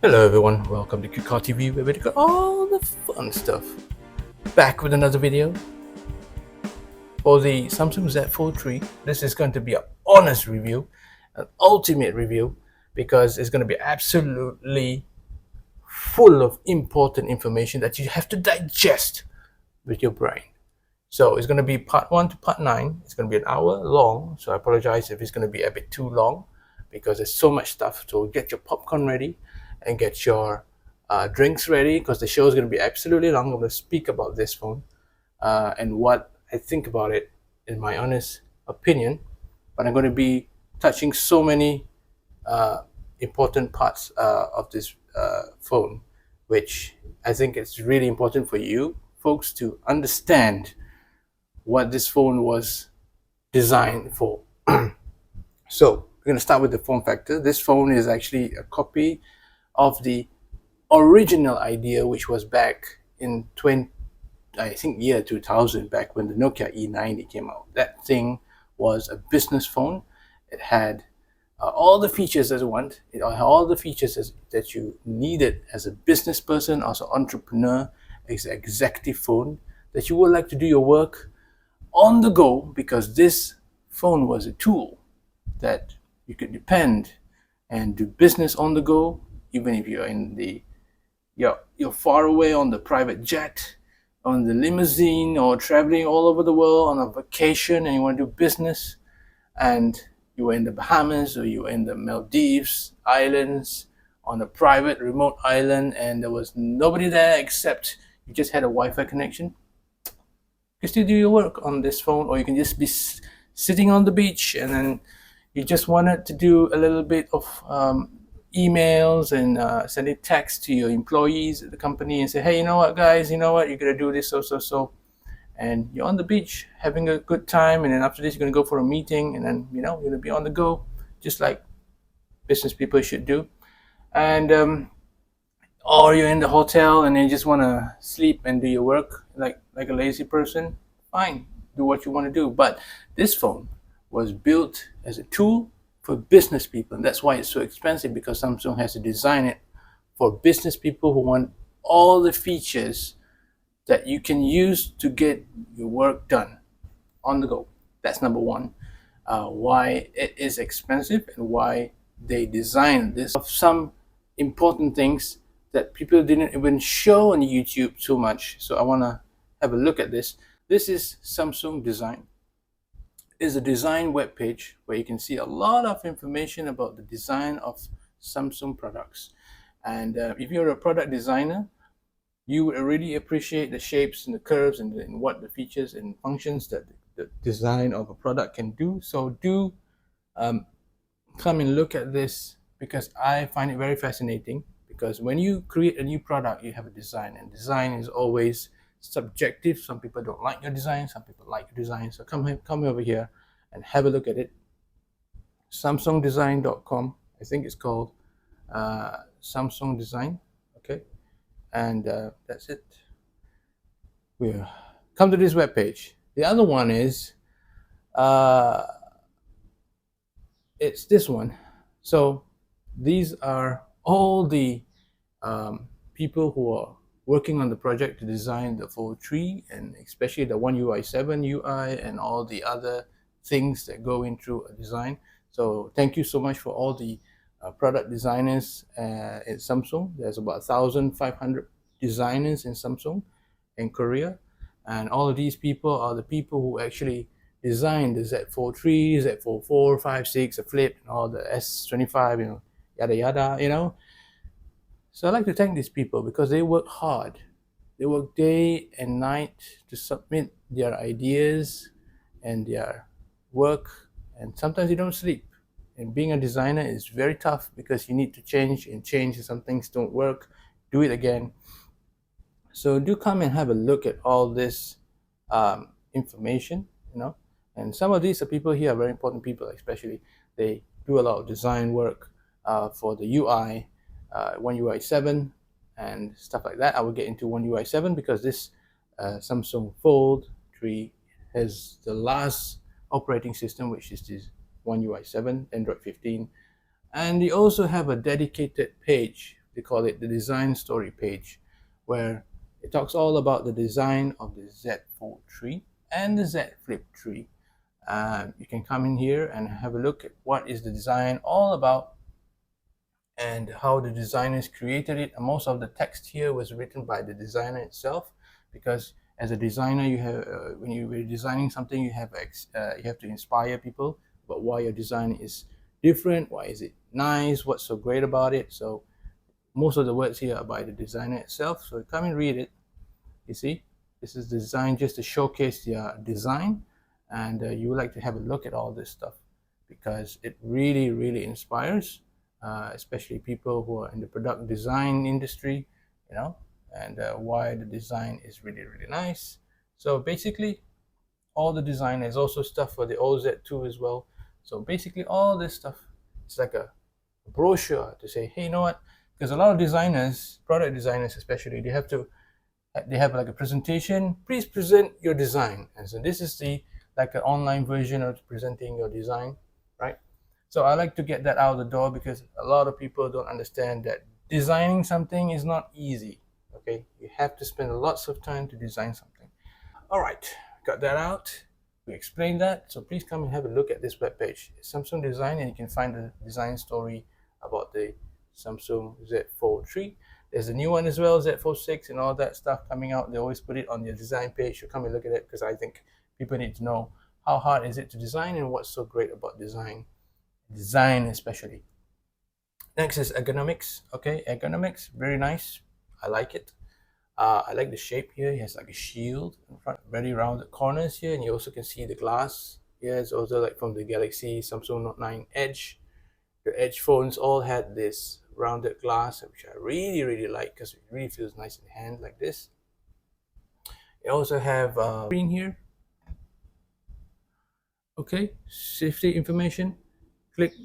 Hello everyone, welcome to QCar TV where we got all the fun stuff. Back with another video. For the Samsung Z Fold 3, this is going to be an honest review, an ultimate review, because it's going to be absolutely full of important information that you have to digest with your brain. So it's going to be part 1 to part 9. It's going to be an hour long, so I apologize if it's going to be a bit too long because there's so much stuff. So get your popcorn ready and get your drinks ready because the show is going to be absolutely long. I'm going to speak about this phone and what I think about it in my honest opinion, but I'm going to be touching so many important parts of this phone, which I think it's really important for you folks to understand what this phone was designed for. So we're going to start with the form factor. This phone is actually a copy of the original idea, which was back in year 2000, back when the Nokia E90 came out. That thing was a business phone. It had all the features that you want. It had all the features that you needed as a business person, as an entrepreneur, as an executive phone, that you would like to do your work on the go, because this phone was a tool that you could depend and do business on the go, even if you're in you're far away on the private jet, on the limousine, or traveling all over the world on a vacation and you want to do business, and you were in the Bahamas or you were in the Maldives Islands on a private remote island and there was nobody there except you just had a Wi-Fi connection. You can still do your work on this phone, or you can just be sitting on the beach and then you just wanted to do a little bit of emails and sending text to your employees at the company and say, hey, you know what, guys, you know what, you're going to do this, so. And you're on the beach having a good time, and then after this, you're going to go for a meeting, and then, you're going to be on the go, just like business people should do. And or you're in the hotel and you just want to sleep and do your work like a lazy person. Fine, do what you want to do. But this phone was built as a tool for business people, and that's why it's so expensive, because Samsung has to design it for business people who want all the features that you can use to get your work done on the go. That's number one. Why it is expensive and why they designed this. Some important things that people didn't even show on YouTube so much. So I want to have a look at this. This is Samsung Design. It's a design web page where you can see a lot of information about the design of Samsung products. And if you're a product designer, you would really appreciate the shapes and the curves and what the features and functions that the design of a product can do. So do come and look at this, because I find it very fascinating. Because when you create a new product, you have a design, and design is always subjective. Some people don't like your design, some people like your design. So come over here and have a look at it. samsungdesign.com, I think it's called Samsung Design. Okay, and that's it. We'll come to this web page. The other one is it's this one. So these are all the people who are working on the project to design the Fold 3, and especially the One UI 7 UI and all the other things that go into a design. So thank you so much for all the product designers at Samsung. There's about 1,500 designers in Samsung in Korea, and all of these people are the people who actually designed the Z Fold 3, Z Fold 4, 5, 6, the Flip, and all the S25, yada yada, So I'd like to thank these people because they work hard. They work day and night to submit their ideas and their work, and sometimes you don't sleep. And being a designer is very tough because you need to change, and some things don't work, do it again. So do come and have a look at all this information, And some of these people here are very important people, especially they do a lot of design work for the UI, One UI 7 and stuff like that. I will get into One UI 7 because this Samsung Fold 3 has the last operating system, which is this One UI 7, Android 15. And they also have a dedicated page they call it the design story page, where it talks all about the design of the Z Fold 3 and the Z Flip 3. You can come in here and have a look at what is the design all about and how the designers created it. And most of the text here was written by the designer itself, because as a designer, you have when you're designing something, you have to inspire people about why your design is different, why is it nice, what's so great about it. So most of the words here are by the designer itself. So come and read it. You see, this is designed just to showcase their design, and you would like to have a look at all this stuff because it really inspires, especially people who are in the product design industry, you know, and why the design is really nice. So basically, all the design, there's also stuff for the OZ2 as well. So basically, all this stuff, it's like a brochure to say, hey, you know what? Because a lot of designers, product designers especially, they have like a presentation. Please present your design. And so this is the like an online version of presenting your design, right? So I like to get that out of the door because a lot of people don't understand that designing something is not easy. Okay, you have to spend lots of time to design something. All right, got that out. We explained that. So please come and have a look at this webpage. It's Samsung Design, and you can find the design story about the Samsung Z Fold 3. There's a new one as well, Z Fold 6 and all that stuff coming out. They always put it on their design page. So come and look at it because I think people need to know how hard is it to design and what's so great about design especially. Next is Erganomics. Okay, Erganomics, very nice. I like it. I like the shape here. It has like a shield in front, very rounded corners here, and you also can see the glass. Here it's also like from the Galaxy Samsung Note 9 Edge. The Edge phones all had this rounded glass, which I really like because it really feels nice in the hand like this. You also have screen here. Okay, safety information.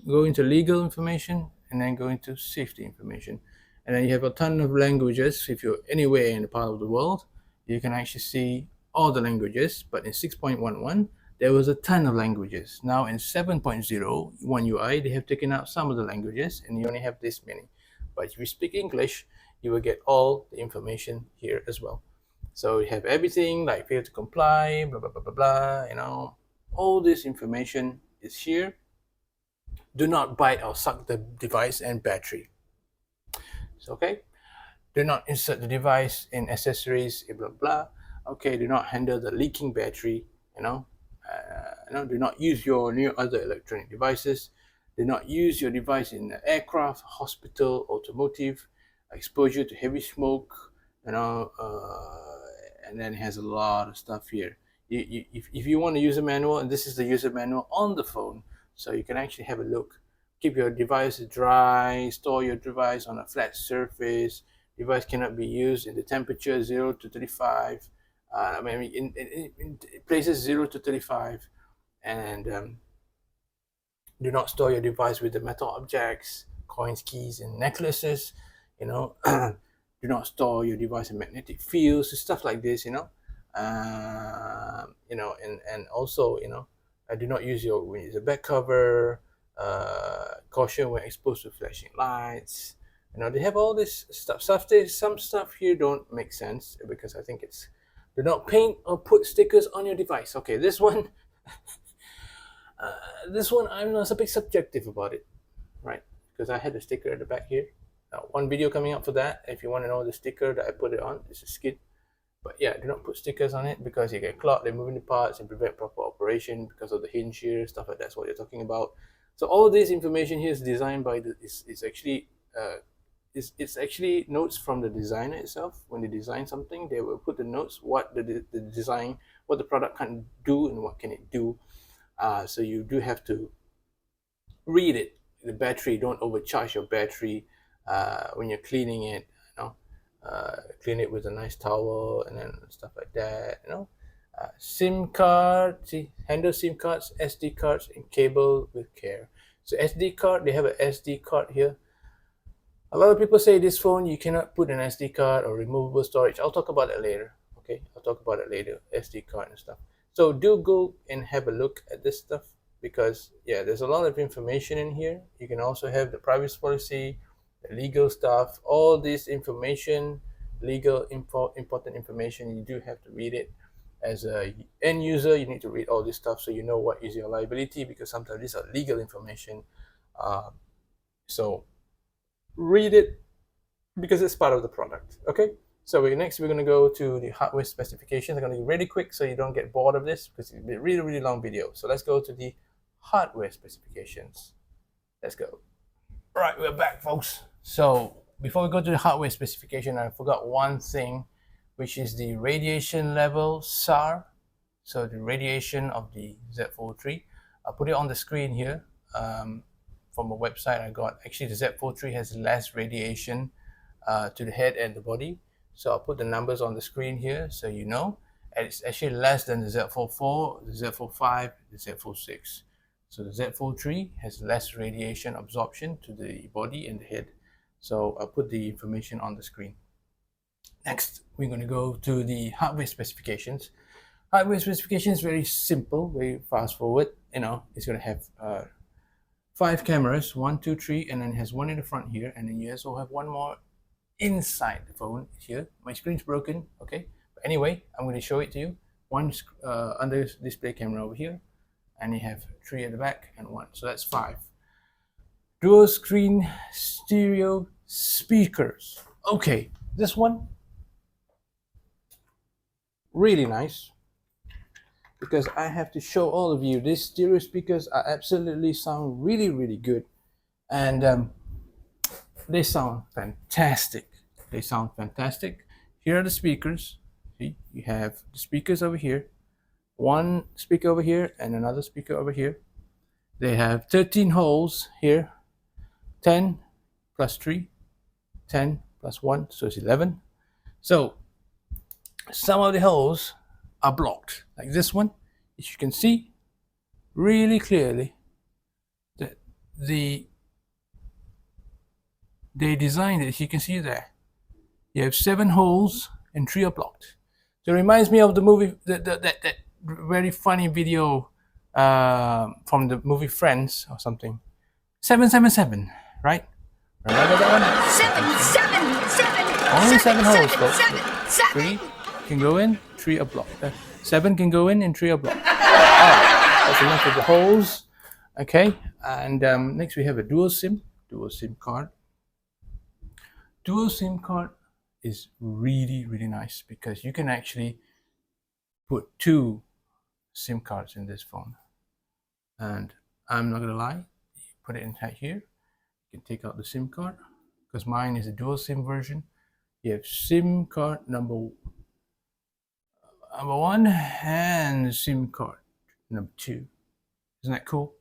Go into legal information, and then go into safety information. And then you have a ton of languages. If you're anywhere in a part of the world, you can actually see all the languages. But in 6.11, there was a ton of languages. Now in 7.0, One UI, they have taken out some of the languages, and you only have this many. But if you speak English, you will get all the information here as well. So you have everything like fail to comply, blah, blah, blah, blah, blah, you know. All this information is here. Do not bite or suck the device and battery. So, okay, do not insert the device in accessories, blah blah. Okay, do not handle the leaking battery. Do not use your new other electronic devices. Do not use your device in aircraft, hospital, automotive. Exposure to heavy smoke. And then it has a lot of stuff here. If you want to use a manual, and this is the user manual on the phone, so you can actually have a look. Keep your device dry, store your device on a flat surface. Device cannot be used in the temperature 0 to 35. In places 0 to 35. And do not store your device with the metal objects, coins, keys, and necklaces. Do not store your device in magnetic fields, stuff like this. And also, do not use when it's a back cover. Caution when exposed to flashing lights. They have all this stuff. Some stuff here don't make sense because I think it's do not paint or put stickers on your device. Okay, this one, I'm not a bit subjective about it, right? Because I had the sticker at the back here. One video coming up for that. If you want to know the sticker that I put it on, it's a skid. But yeah, do not put stickers on it because you get clogged, they're moving the parts and prevent proper operation because of the hinge here, stuff like that's what you're talking about. So all this information here is designed by it's actually notes from the designer itself. When they design something, they will put the notes, what the design, what the product can do and what can it do. So you do have to read it. The battery, don't overcharge your battery when you're cleaning it. Clean it with a nice towel and then stuff like that. SIM card, handle SIM cards, SD cards, and cable with care. So SD card, they have an SD card here. A lot of people say this phone you cannot put an SD card or removable storage. I'll talk about it later. Okay, I'll talk about it later. SD card and stuff. So do go and have a look at this stuff because yeah, there's a lot of information in here. You can also have the privacy policy, legal stuff, all this information, legal important information. You do have to read it. As a end user, you need to read all this stuff so you know what is your liability, because sometimes these are legal information. So read it because it's part of the product. Okay, so next we're going to go to the hardware specifications. I'm going to be really quick so you don't get bored of this, because it'll be a really long video. So let's go to the hardware specifications. Let's go. All right, we're back, folks. So before we go to the hardware specification, I forgot one thing, which is the radiation level SAR. So the radiation of the Z Fold 3. I'll put it on the screen here. From a website I got, actually the Z Fold 3 has less radiation to the head and the body. So I'll put the numbers on the screen here so you know. And it's actually less than the Z Fold 4, the Z Fold 5, the Z Fold 6. So the Z Fold 3 has less radiation absorption to the body and the head. So I'll put the information on the screen. Next, we're going to go to the hardware specifications. Hardware specifications is very simple, very fast forward. You know, it's going to have 5 cameras, 1, 2, 3, and then it has one in the front here, and then you also have one more inside the phone here. My screen's broken, okay? But anyway, I'm going to show it to you. One under display camera over here, and you have 3 at the back and 1, so that's 5. Dual screen stereo speakers. Okay, this one really nice, because I have to show all of you these stereo speakers are absolutely sound really good, and they sound fantastic. They sound fantastic. Here are the speakers. See, you have the speakers over here, one speaker over here and another speaker over here. They have 13 holes here, 10 plus 3, 10 plus 1, so it's 11. So some of the holes are blocked, like this one. As you can see really clearly that they designed it. You can see there you have 7 holes and 3 are blocked. So it reminds me of the movie, that very funny video from the movie Friends or something. 777, right? Remember that one? 777. Only 7 holes, folks. 3 can go in, 3 are blocked. 7 can go in and 3 are blocked. Alright, that's enough of the holes. Okay, and next we have a dual SIM card. Dual SIM card is really nice, because you can actually put 2 SIM cards in this phone. And I'm not gonna lie, you put it inside here, you can take out the SIM card, because mine is a dual SIM version. You have SIM card number 1 and SIM card number 2. Isn't that cool?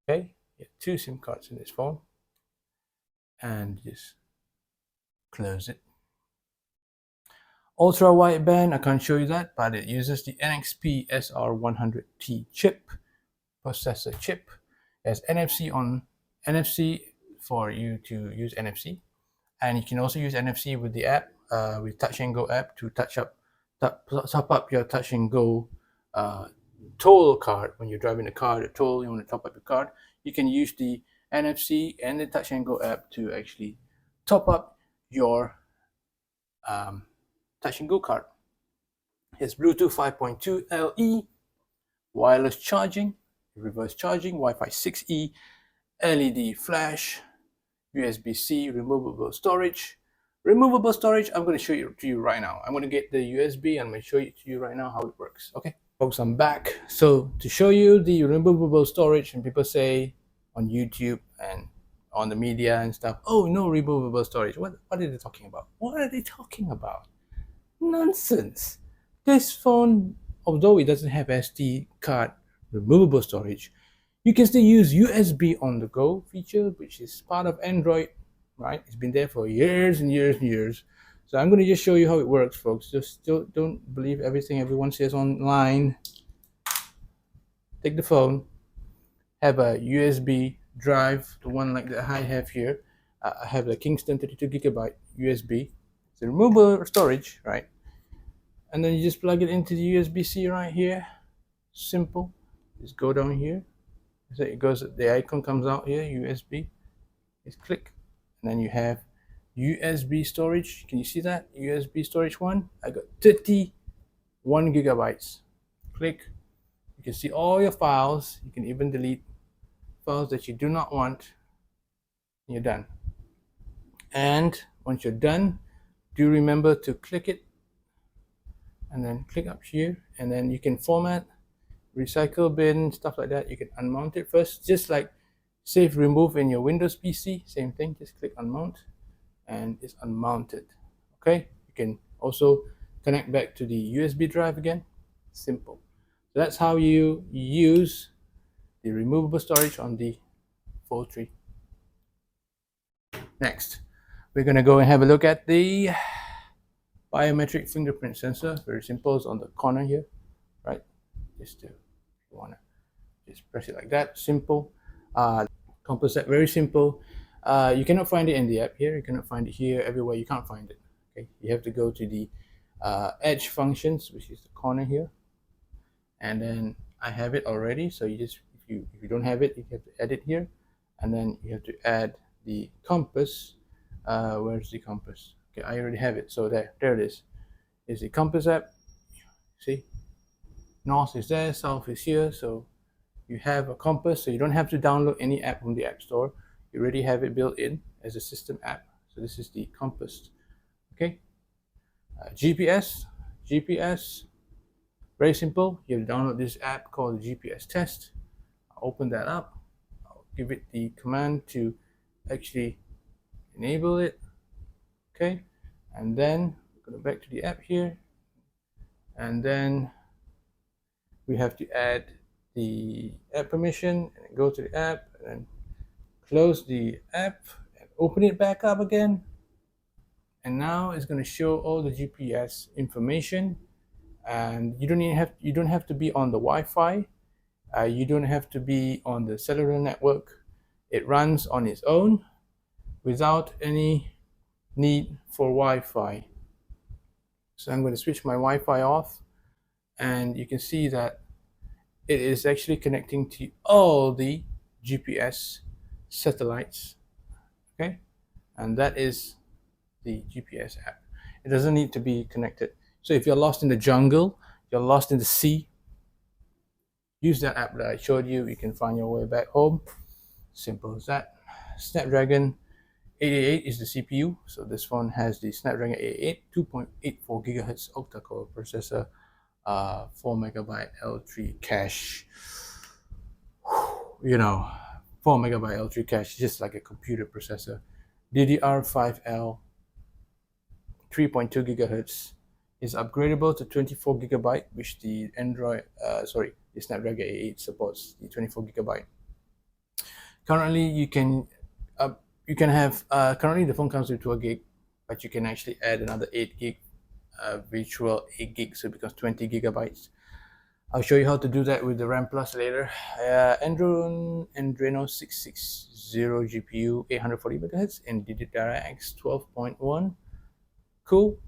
Okay, you have 2 SIM cards in this phone, and just close it. Ultra wideband, I can't show you that, but it uses the NXP SR100T chip, processor chip. It has NFC for you to use NFC, and you can also use NFC with the app, with Touch and Go app, to top up your Touch and Go toll card. When you're driving the car, the toll, you want to top up your card, you can use the NFC and the Touch and Go app to actually top up your Touch and Go card. It's Bluetooth 5.2 LE, wireless charging, reverse charging, Wi-Fi 6E, LED flash, USB-C, removable storage. Removable storage, I'm going to show it to you right now. I'm going to get the USB and I'm going to show it to you right now how it works. Okay, folks, I'm back. So to show you the removable storage, and people say on YouTube and on the media and stuff, oh, no removable storage. What are they talking about? What are they talking about? Nonsense. This phone, although it doesn't have SD card removable storage, you can still use USB on the go feature, which is part of Android, right? It's been there for years and years. So I'm going to just show you how it works, folks. Just don't believe everything everyone says online. Take the phone, have a USB drive, the one like that I have here. I have the Kingston 32GB USB. It's a removable storage, right? And then you just plug it into the USB-C right here. Simple. Just go down here. So it goes, the icon comes out here, USB. Just click, and then you have USB storage. Can you see that? USB storage 1. I got 31 gigabytes. Click. You can see all your files. You can even delete files that you do not want. You're done. And once you're done, do remember to click it and then click up here, and then you can format, recycle bin, stuff like that. You can unmount it first, just like save remove in your Windows PC. Same thing, just click unmount and it's unmounted. Okay, you can also connect back to the USB drive again. Simple. So that's how you use the removable storage on the Fold 3. Next, we're going to go and have a look at the biometric fingerprint sensor. Very simple. It's on the corner here, right? Just to, if you want to just press it like that. Simple. Composite, very simple. You cannot find it in the app here. You cannot find it here. Everywhere you can't find it. Okay, you have to go to the edge functions, which is the corner here, and then I have it already. So you just, if you don't have it, you have to add it here, and then you have to add the compass. Where's the compass? Okay, I already have it. So there it is. Is the compass app. See, north is there, south is here. So you have a compass, so you don't have to download any app from the App Store. You already have it built in as a system app. So this is the compass. Okay. GPS, very simple. You have to download this app called the GPS test. I'll open that up. I'll give it the command to actually enable it. Okay, and then go back to the app here, and then we have to add the app permission and go to the app and then close the app and open it back up again. And now it's going to show all the GPS information, and you don't have to be on the Wi-Fi. You don't have to be on the cellular network. It runs on its own without any need for Wi-Fi. So I'm going to switch my Wi-Fi off, and you can see that it is actually connecting to all the GPS satellites. Okay, and that is the GPS app. It doesn't need to be connected. So if you're lost in the jungle, you're lost in the sea, use that app that I showed you. You can find your way back home. Simple as that. Snapdragon 888 is the CPU. So this phone has the Snapdragon 888 2.84 GHz octa-core processor, 4MB L3 cache. You know, 4MB L3 cache, just like a computer processor. DDR5L, 3.2 GHz, is upgradable to 24 GB, which the the Snapdragon 888 supports the 24 GB. Currently, you can have currently the phone comes with 12 GB, but you can actually add another 8 GB, virtual 8 GB, so it becomes 20 GB. I'll show you how to do that with the RAM Plus later. Adreno 660 GPU, 840 MHz, and DirectX 12.1. Cool.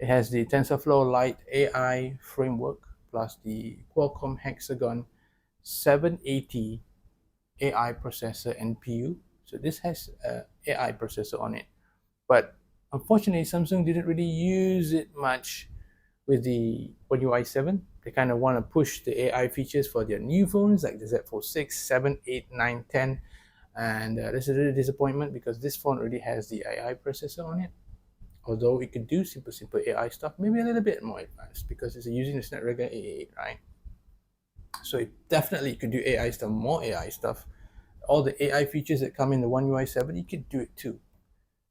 It has the TensorFlow Lite AI framework plus the Qualcomm Hexagon 780 AI processor NPU. So this has an AI processor on it, but unfortunately Samsung didn't really use it much with the One UI 7. They kind of want to push the AI features for their new phones like the Z Fold 6, 7, 8, 9, 10, and this is a really disappointment because this phone already has the AI processor on it. Although it could do simple AI stuff, maybe a little bit more advanced because it's using the Snapdragon 888, right? So it definitely could do AI stuff, more AI stuff. All the AI features that come in the One UI 7, you could do it too,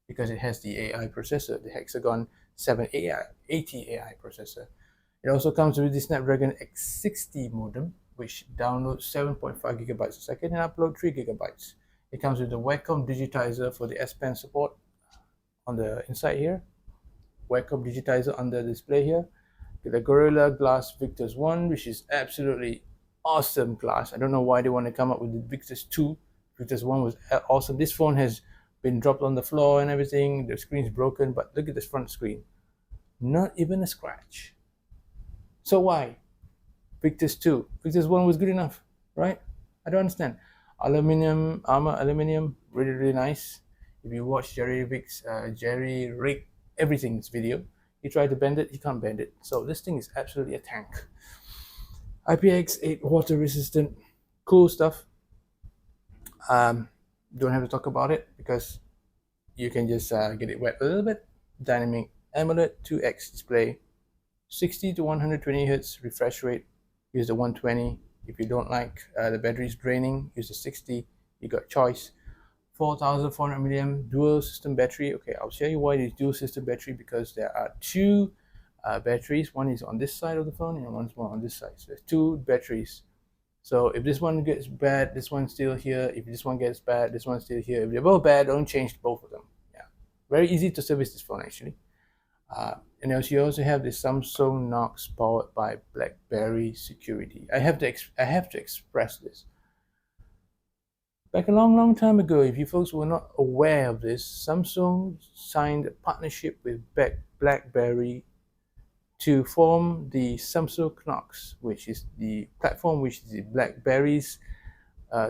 because it has the AI processor, the Hexagon 780 AI processor. It also comes with the Snapdragon X60 modem, which downloads 7.5 GB a second and uploads 3 GB. It comes with the Webcam digitizer for the S Pen support on the inside here. Webcam digitizer on the display here. The Gorilla Glass Victus 1, which is absolutely awesome glass. I don't know why they want to come up with the Victus 2. Victus 1 was awesome. This phone has been dropped on the floor and everything. The screen's broken, but look at this front screen. Not even a scratch. So why? Victus 2. Victus 1 was good enough, right? I don't understand. Aluminium, armor aluminium, really, really nice. If you watch Jerryrigeverything's video, you try to bend it, you can't bend it. So this thing is absolutely a tank. IPX8 water resistant, cool stuff. Don't have to talk about it because you can just get it wet a little bit. Dynamic AMOLED 2x display, 60 to 120 Hz refresh rate. Use the 120. If you don't like the battery is draining, use the 60. You got choice. 4400 mAh dual system battery. Okay, I'll show you why it is dual system battery, because there are two batteries. One is on this side of the phone and one's more on this side. So there's two batteries. So if this one gets bad, this one's still here. If this one gets bad, this one's still here. If they're both bad, don't change both of them. Yeah, very easy to service this phone actually. And also you also have the Samsung Knox powered by Blackberry security. I have to express this. Back a long time ago, if you folks were not aware of this, Samsung signed a partnership with Blackberry to form the Samsung Knox, which is the platform which is the Blackberry's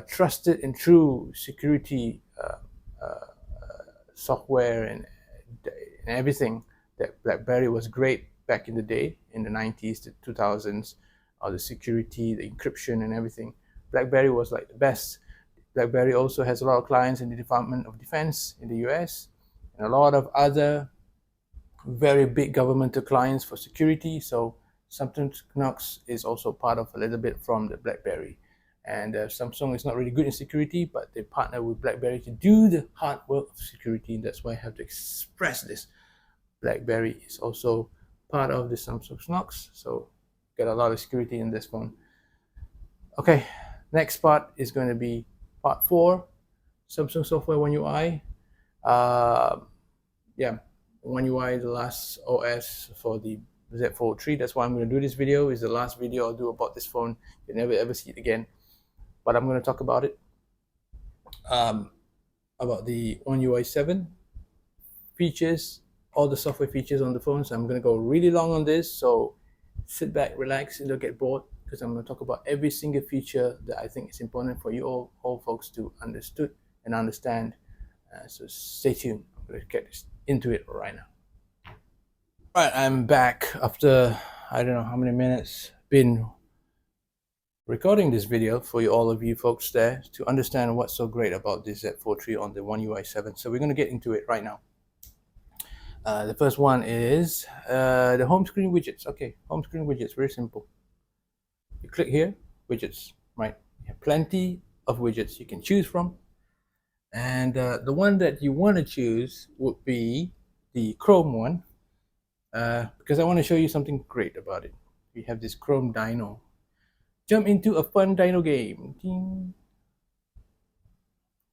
trusted and true security software and everything. That Blackberry was great back in the day, in the 90s to 2000s, the security, the encryption and everything. Blackberry was like the best. Blackberry also has a lot of clients in the Department of Defense in the US and a lot of other very big governmental clients for security. So Samsung Knox is also part of a little bit from the Blackberry. And Samsung is not really good in security, but they partner with Blackberry to do the hard work of security. And that's why I have to express this. Blackberry is also part of the Samsung Knox, so get a lot of security in this phone. Okay, next part is going to be part 4, Samsung Software One UI. Yeah, One UI, the last OS for the Z Fold 3. That's why I'm going to do this video. It's the last video I'll do about this phone. You'll never ever see it again, but I'm going to talk about it. About the One UI 7 features, all the software features on the phone. So I'm going to go really long on this, so sit back, relax, and don't get bored, because I'm going to talk about every single feature that I think is important for you all folks to understood and understand. So stay tuned. I'm going to get into it right now. All right, I'm back after I don't know how many minutes been recording this video for all of you folks there to understand what's so great about this Z Fold 3 on the One UI 7. So we're going to get into it right now. The first one is the home screen widgets. Okay, home screen widgets, very simple. You click here, widgets, right? You have plenty of widgets you can choose from. And the one that you want to choose would be the Chrome one, because I want to show you something great about it. We have this Chrome Dino. Jump into a fun Dino game. Ding.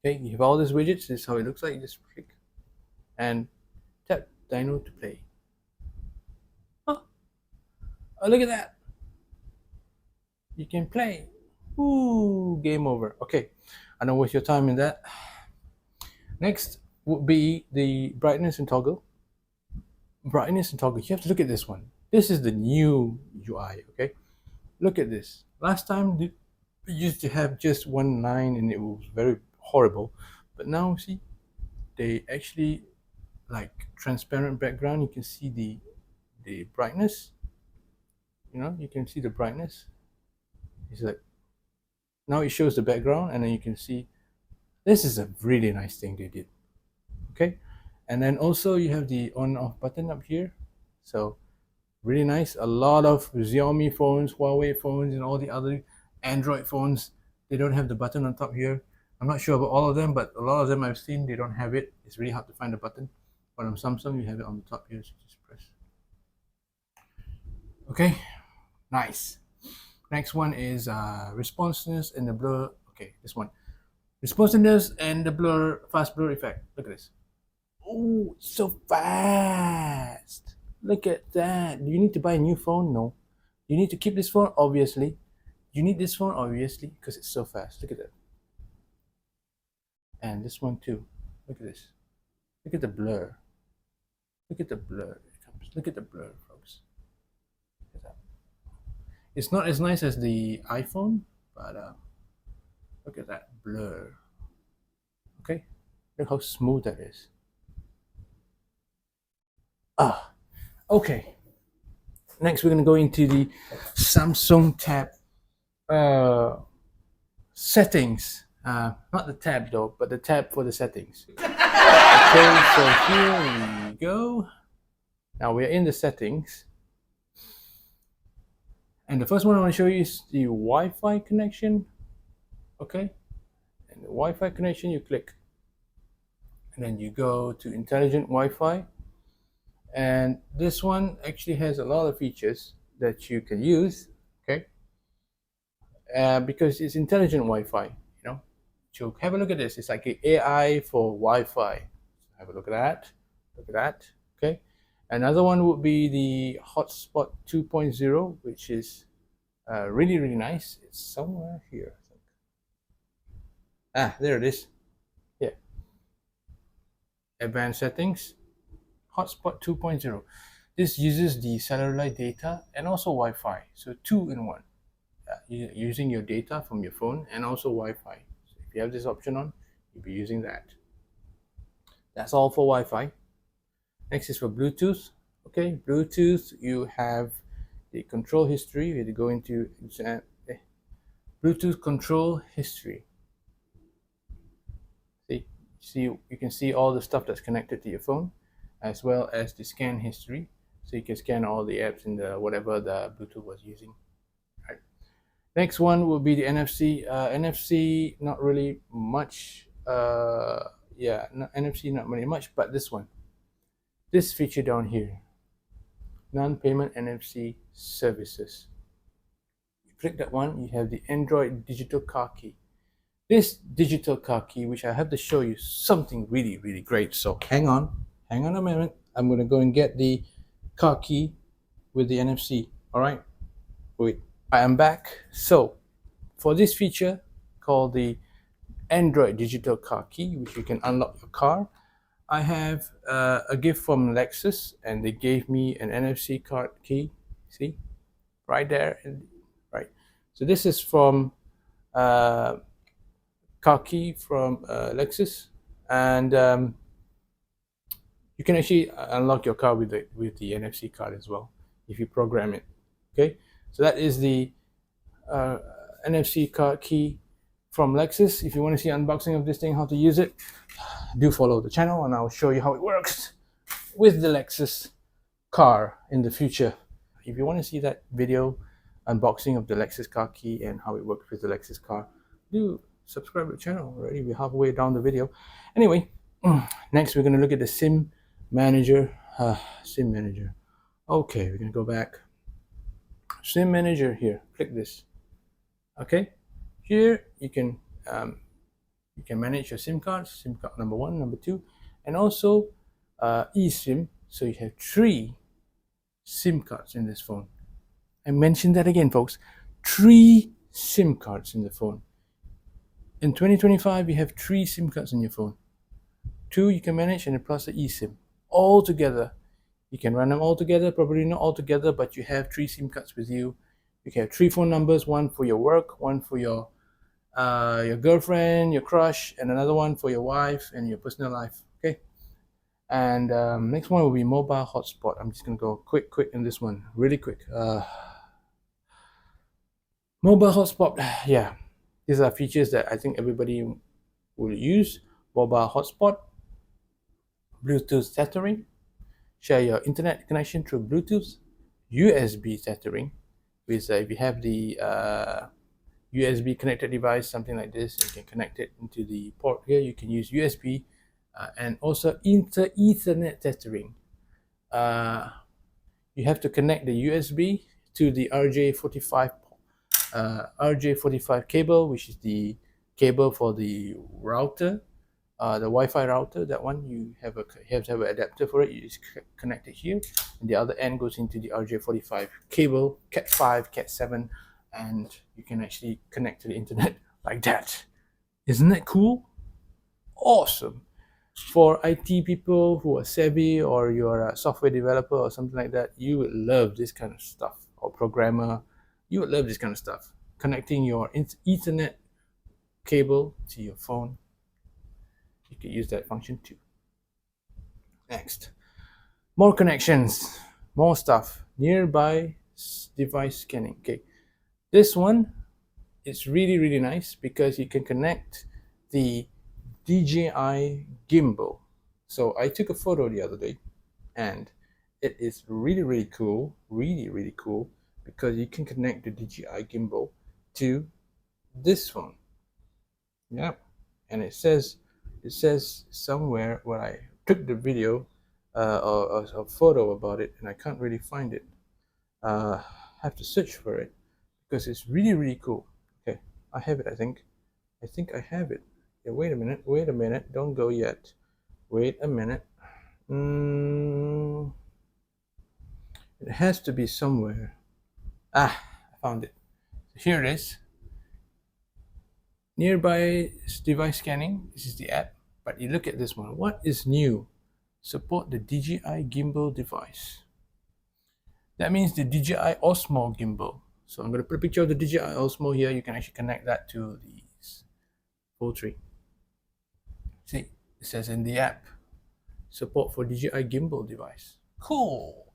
Okay, you have all these widgets. This is how it looks like. You just click and tap Dino to play. Oh, look at that. You can play. Ooh, game over. Okay, I don't waste your time in that. Next would be the brightness and toggle. Brightness and toggle. You have to look at this one. This is the new UI, okay? Look at this. Last time we used to have just one line and it was very horrible. But now, see, they actually like transparent background. You can see the brightness. You know, you can see the brightness. It's like now it shows the background, and then you can see this is a really nice thing they did. Okay, and then also you have the on-off button up here. So really nice. A lot of Xiaomi phones, Huawei phones, and all the other Android phones, they don't have the button on top here. I'm not sure about all of them, but a lot of them I've seen, they don't have it. It's really hard to find the button. But on Samsung, you have it on the top here, so just press. Okay, nice. Next one is responsiveness and the blur. Okay, this one. Responsiveness and the blur, fast blur effect. Look at this. Oh, so fast. Look at that. Do you need to buy a new phone? No. You need to keep this phone? Obviously. You need this phone? Obviously, because it's so fast. Look at that. And this one too. Look at this. Look at the blur. Look at the blur. Look at the blur, folks. Look at that. It's not as nice as the iPhone, but look at that blur. Okay, Look how smooth that is. Okay. Next, we're going to go into the Samsung tab settings. Not the tab though, but the tab for the settings. Okay, so here we go. Now we're in the settings. And the first one I want to show you is the Wi-Fi connection. Okay. And the Wi-Fi connection, you click. And then you go to intelligent Wi-Fi. And this one actually has a lot of features that you can use, okay? Because it's intelligent Wi-Fi, you know. So have a look at this. It's like an AI for Wi-Fi. Have a look at that. Look at that. Okay. Another one would be the Hotspot 2.0, which is really, really nice. It's somewhere here, I think. Ah, there it is. Yeah. Advanced settings. Hotspot 2.0. This uses the cellular data and also Wi-Fi, so 2 in 1. Using your data from your phone and also Wi-Fi. So if you have this option on, you'll be using that. That's all for Wi-Fi. Next is for Bluetooth. Okay, Bluetooth, you have the control history. You have to go into Bluetooth control history. See, you can see all the stuff that's connected to your phone, as well as the scan history, so you can scan all the apps in the whatever the Bluetooth was using. Right. Next one will be the NFC. NFC, not really much. NFC not really much, but this one, this feature down here, non-payment NFC services. You click that one, you have the Android digital car key. This digital car key, which I have to show you something really, really great. So hang on a minute. I'm going to go and get the car key with the NFC. All right, wait, I am back. So for this feature called the Android digital car key, which you can unlock your car, I have a gift from Lexus, and they gave me an NFC card key. See, right there, right. So this is from car key from Lexus, and you can actually unlock your car with the NFC card as well if you program it. Okay, so that is the NFC card key from Lexus. If you want to see unboxing of this thing, how to use it, do follow the channel and I'll show you how it works with the Lexus car in the future. If you want to see that video unboxing of the Lexus car key and how it works with the Lexus car, do subscribe to the channel already. We're halfway down the video. Anyway, next we're going to look at the SIM manager. SIM manager. Okay, we're going to go back. SIM manager here. Click this. Okay, here you can manage your SIM cards. SIM card number 1, number 2, and also eSIM. So you have 3 SIM cards in this phone. I mentioned that again, folks. 3 SIM cards in the phone. In 2025, you have 3 SIM cards in your phone. 2 you can manage, and plus the eSIM. All together. You can run them all together, probably not all together, but you have 3 SIM cards with you. You can have 3 phone numbers, 1 for your work, 1 for your girlfriend, your crush, and another one for your wife and your personal life. Okay. And next one will be mobile hotspot. I'm just gonna go quick in this one, really quick. Mobile hotspot, yeah. These are features that I think everybody will use. Mobile hotspot, Bluetooth tethering, share your internet connection through Bluetooth, USB tethering, with if you have the USB connected device, something like this, you can connect it into the port here. You can use USB and also Ethernet tethering. You have to connect the USB to the RJ45 cable, which is the cable for the router, the Wi-Fi router. That one you have to have an adapter for it. You just connect it here, and the other end goes into the RJ45 cable, Cat 5, Cat 7, and you can actually connect to the internet like that. Isn't that cool? Awesome. For IT people who are savvy, or you're a software developer or something like that, you would love this kind of stuff, or programmer, you would love this kind of stuff. Connecting your Ethernet cable to your phone. You can use that function too. Next, more connections, more stuff. Nearby device scanning. Okay, this one is really nice because you can connect the DJI gimbal. So I took a photo the other day, and it is really cool, really cool, because you can connect the DJI gimbal to this phone. Yep, and it says somewhere when I took the video or a photo about it, and I can't really find it. Have to search for it because it's really cool. Okay, I have it. I think I have it. Yeah, wait a minute. Don't go yet. Wait a minute. It has to be somewhere. I found it. Here it is. Nearby device scanning. This is the app. But you look at this one. What is new? Support the DJI gimbal device. That means the DJI Osmo gimbal. So I'm going to put a picture of the DJI Osmo here. You can actually connect that to the Fold 3. See, it says in the app, support for DJI gimbal device. Cool.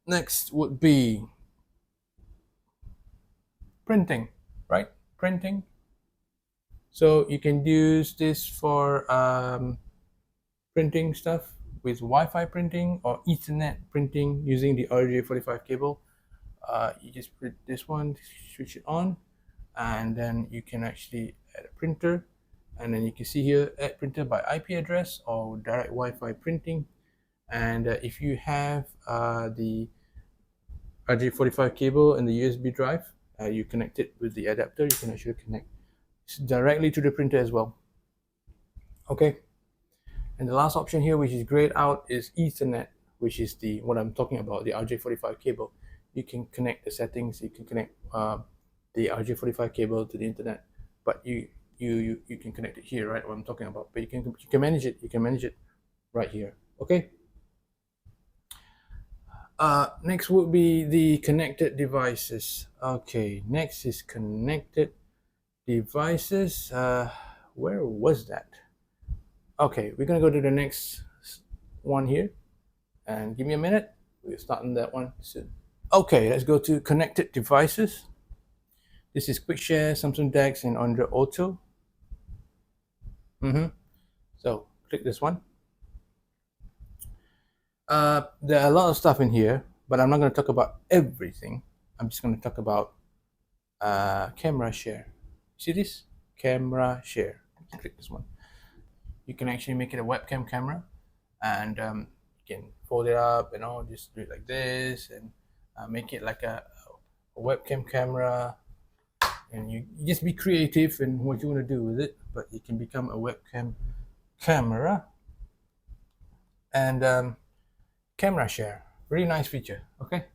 Next would be printing, right? Printing. So you can use this for printing stuff with Wi-Fi printing or Ethernet printing using the RJ45 cable. You just put this one, switch it on, and then you can actually add a printer, and then you can see here add printer by IP address or direct Wi-Fi printing. And if you have the RJ45 cable and the USB drive, you connect it with the adapter, you can actually connect directly to the printer as well. Okay, and the last option here, which is grayed out, is Ethernet, which is the what I'm talking about, the RJ45 cable. You can connect the settings, you can connect the RJ45 cable to the internet, but you can connect it here, right? What I'm talking about, but you can manage it. You can manage it right here. Okay. Next would be the connected devices. Okay, next is connected devices. Where was that? Okay, we're gonna go to the next one here, and give me a minute. We'll start on that one soon. Okay, let's go to connected devices. This is Quick Share, Samsung DeX, and Android Auto. So click this one. There are a lot of stuff in here, but I'm not going to talk about everything. I'm just going to talk about camera share. See this? Camera share. Click this one. You can actually make it a webcam camera, and you can fold it up and all, just do it like this, and make it like a webcam camera. And you just be creative in what you want to do with it, but it can become a webcam camera. And camera share, really nice feature. Okay,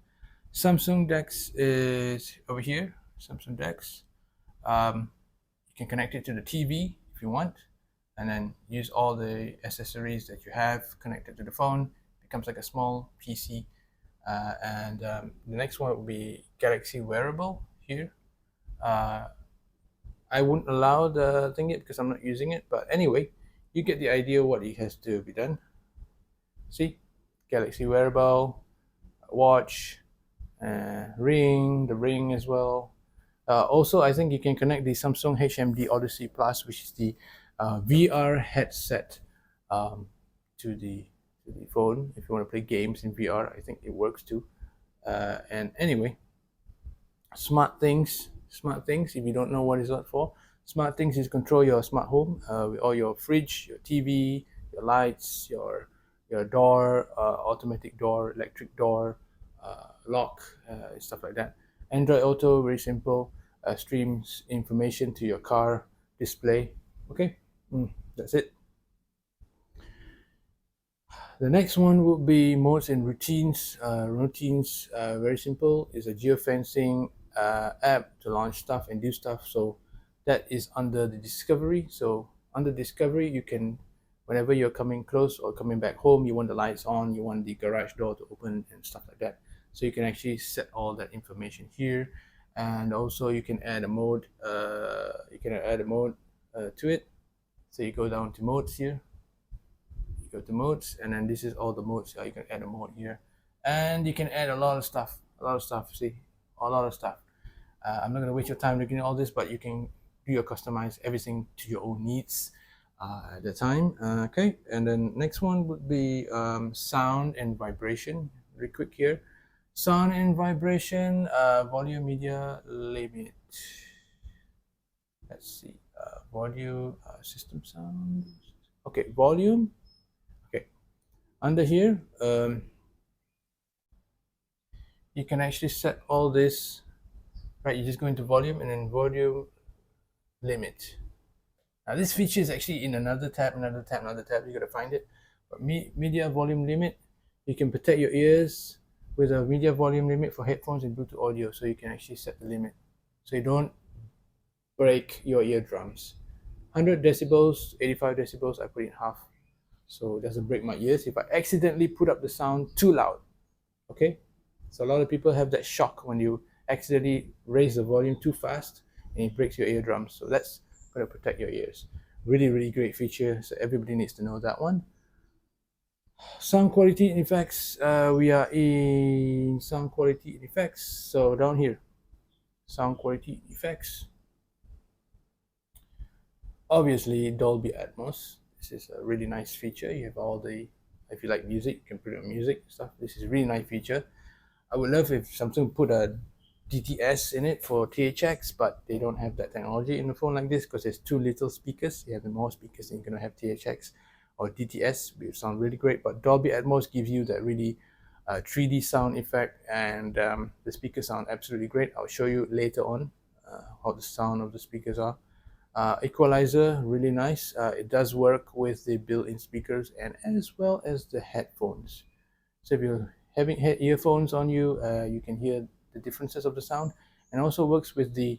Samsung DeX is over here. Samsung DeX. You can connect it to the TV if you want, and then use all the accessories that you have connected to the phone. It becomes like a small PC. And the next one will be Galaxy Wearable here. I wouldn't allow the thing yet because I'm not using it, but anyway, you get the idea what it has to be done. See, Galaxy Wearable, watch, ring, the ring as well. Also, I think you can connect the Samsung HMD Odyssey Plus, which is the VR headset, to the phone. If you want to play games in VR, I think it works too. And anyway, smart things. If you don't know what it's that for, smart things is control your smart home with all your fridge, your TV, your lights, your door, automatic door, electric door, lock, stuff like that. Android Auto, very simple, streams information to your car display. Okay, that's it. The next one would be modes and routines. Very simple. It's a geofencing app to launch stuff and do stuff. So that is under the discovery. So under discovery, you can, whenever you're coming close or coming back home, you want the lights on, you want the garage door to open and stuff like that. So you can actually set all that information here. And also you can add a mode. to it. So you go down to modes here, you go to modes, and then this is all the modes. You can add a mode here, and you can add a lot of stuff, see, a lot of stuff. I'm not going to waste your time looking at all this, but you can do your customize everything to your own needs at the time. Okay, and then next one would be sound and vibration. Very quick here. Sound and vibration, volume media limit. Let's see, volume, system sound. Okay, volume. Okay, under here, you can actually set all this. Right, you just go into volume and then volume limit. Now this feature is actually in another tab. You gotta find it. But media volume limit, you can protect your ears with a media volume limit for headphones and Bluetooth audio, so you can actually set the limit so you don't break your eardrums. 100 decibels, 85 decibels, I put in half, so it doesn't break my ears if I accidentally put up the sound too loud. Okay, so a lot of people have that shock when you accidentally raise the volume too fast and it breaks your eardrums. So that's going to protect your ears. Really great feature, so everybody needs to know that one. Sound quality and effects, we are in sound quality and effects. So down here, sound quality effects, obviously Dolby Atmos. This is a really nice feature. You have all the, if you like music, you can put on music stuff. This is a really nice feature. I would love if Samsung put a DTS in it for THX, but they don't have that technology in a phone like this because there's too little speakers. You have more speakers and you're going to have THX or DTS, which sound really great, but Dolby Atmos gives you that really 3D sound effect, and the speakers sound absolutely great. I'll show you later on how the sound of the speakers are. Equaliser, really nice. It does work with the built-in speakers and as well as the headphones. So if you're having earphones on you, you can hear the differences of the sound, and also works with the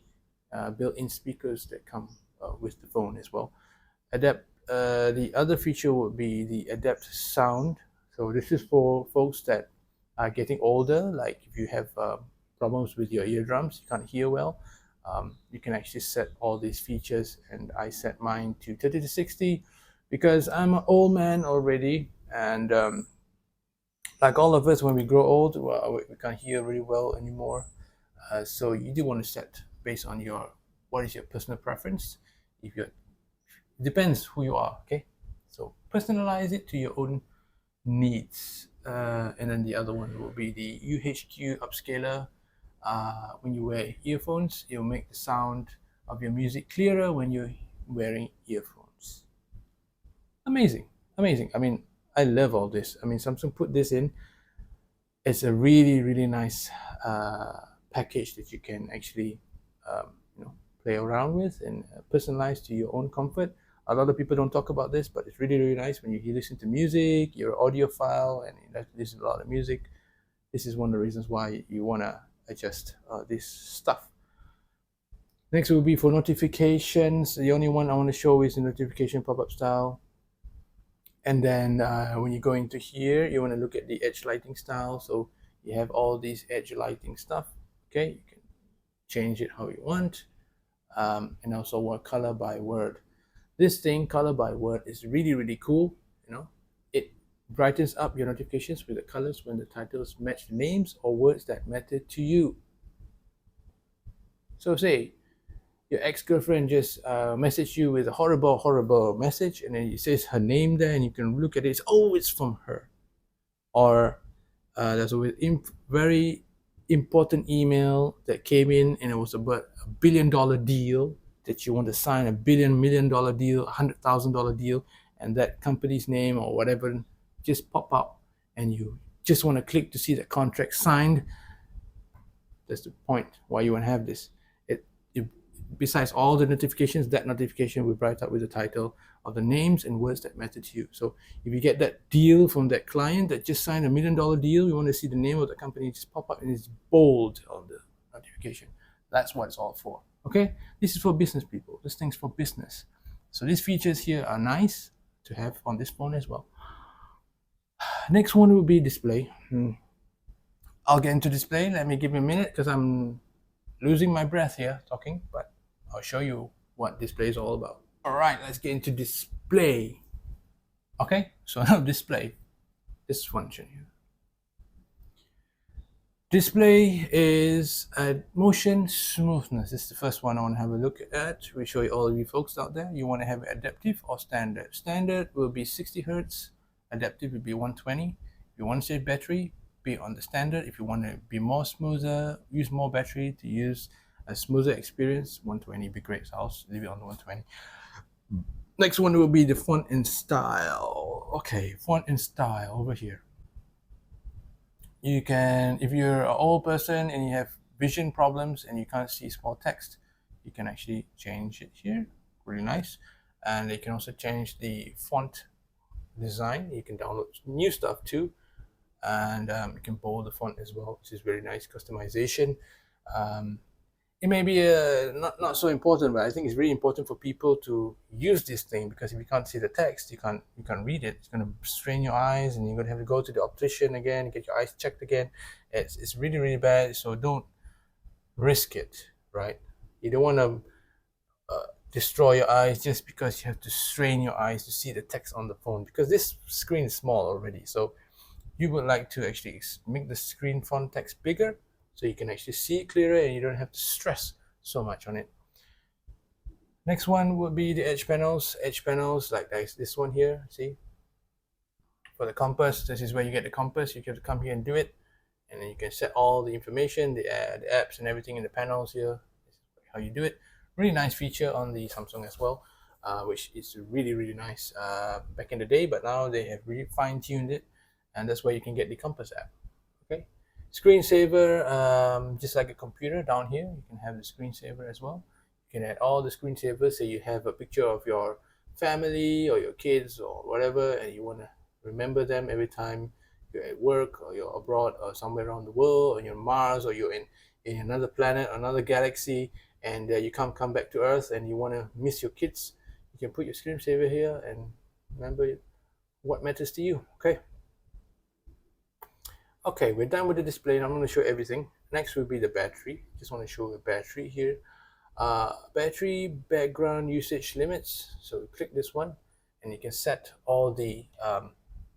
built-in speakers that come with the phone as well. The other feature would be the Adapt Sound. So this is for folks that are getting older, like if you have problems with your eardrums, you can't hear well, you can actually set all these features, and I set mine to 30 to 60 because I'm an old man already, and like all of us, when we grow old, we can't hear really well anymore. So you do want to set based on what is your personal preference. It depends who you are, okay? So personalize it to your own needs. And then the other one will be the UHQ upscaler. When you wear earphones, it'll make the sound of your music clearer when you're wearing earphones. Amazing. I mean, I love all this. I mean, Samsung put this in. It's a really nice package that you can actually play around with and personalize to your own comfort. A lot of people don't talk about this, but it's really nice when you listen to music, you're an audiophile, and you listen to a lot of music. This is one of the reasons why you want to adjust this stuff. Next will be for notifications. The only one I want to show is the notification pop-up style. And then when you go into here, you want to look at the edge lighting style. So you have all these edge lighting stuff. Okay, you can change it how you want, and also what color by word. This thing, color by word, is really cool. It brightens up your notifications with the colors when the titles match the names or words that matter to you. So say your ex-girlfriend just messaged you with a horrible message, and then it says her name there, and you can look at it, it's from her. Or there's a very important email that came in, and it was about $1 billion deal that you want to sign, $1 million deal, $100,000 deal, and that company's name or whatever just pop up, and you just want to click to see the contract signed. That's the point why you want to have this. Besides all the notifications, that notification will bright up with the title of the names and words that matter to you. So if you get that deal from that client that just signed $1 million deal, you want to see the name of the company just pop up and it's bold on the notification. That's what it's all for. Okay, this is for business people. This thing's for business. So these features here are nice to have on this phone as well. Next one will be display. I'll get into display. Let me give me a minute because I'm losing my breath here talking, but I'll show you what display is all about. All right, let's get into display. Okay, so now display, this function here. Display is motion smoothness. This is the first one I want to have a look at. We show you all of you folks out there. You want to have adaptive or standard. Standard will be 60 Hertz. Adaptive will be 120. If you want to save battery, be on the standard. If you want to be more smoother, use more battery to use a smoother experience, 120 would be great. So I'll leave it on the 120. Next one will be the font and style. Okay, font and style over here. You can, if you're an old person and you have vision problems and you can't see small text, you can actually change it here. Really nice. And you can also change the font design. You can download new stuff too. And you can bold the font as well, which is very nice customization. It may be not so important, but I think it's really important for people to use this thing, because if you can't see the text, you can't read it. It's going to strain your eyes, and you're going to have to go to the optician again, get your eyes checked again. It's really, really bad. So don't risk it, right? You don't want to destroy your eyes just because you have to strain your eyes to see the text on the phone, because this screen is small already. So you would like to actually make the screen font text bigger, so you can actually see it clearer and you don't have to stress so much on it. Next one would be the edge panels. Edge panels like this one here, see? For the compass, this is where you get the compass. You have to come here and do it. And then you can set all the information, the apps and everything in the panels here. This is how you do it. Really nice feature on the Samsung as well, which is really, really nice back in the day, but now they have really fine-tuned it. And that's where you can get the compass app. Okay. Screensaver, just like a computer down here, you can have the screensaver as well. You can add all the screensavers. So you have a picture of your family or your kids or whatever, and you want to remember them every time you're at work or you're abroad or somewhere around the world, or you're on Mars, or you're in another planet, another galaxy, and you can't come back to Earth and you want to miss your kids. You can put your screensaver here and remember what matters to you. Okay. Okay, we're done with the display. Now I'm going to show everything. Next will be the battery. Just want to show the battery here. Battery background usage limits. So click this one and you can set all the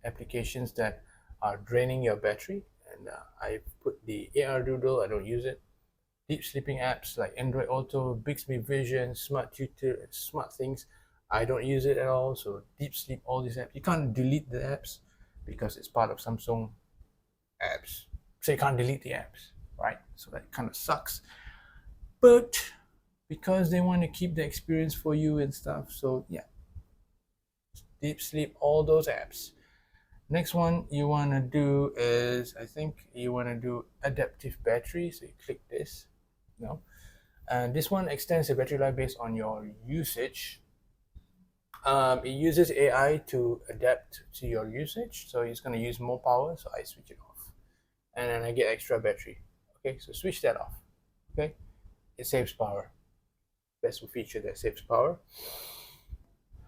applications that are draining your battery. And I put the AR Doodle, I don't use it. Deep sleeping apps like Android Auto, Bixby Vision, Smart Tutor, and Smart Things, I don't use it at all. So deep sleep, all these apps. You can't delete the apps because it's part of Samsung apps, so you can't delete the apps, right? So that kind of sucks, but because they want to keep the experience for you and stuff, so yeah, deep sleep all those apps. Next one you want to do is, I think you want to do adaptive battery. So you click this, and this one extends the battery life based on your usage. It uses AI to adapt to your usage, so it's going to use more power, so I switch it off. And then I get extra battery. Okay, so switch that off. Okay, it saves power. That's a feature that saves power.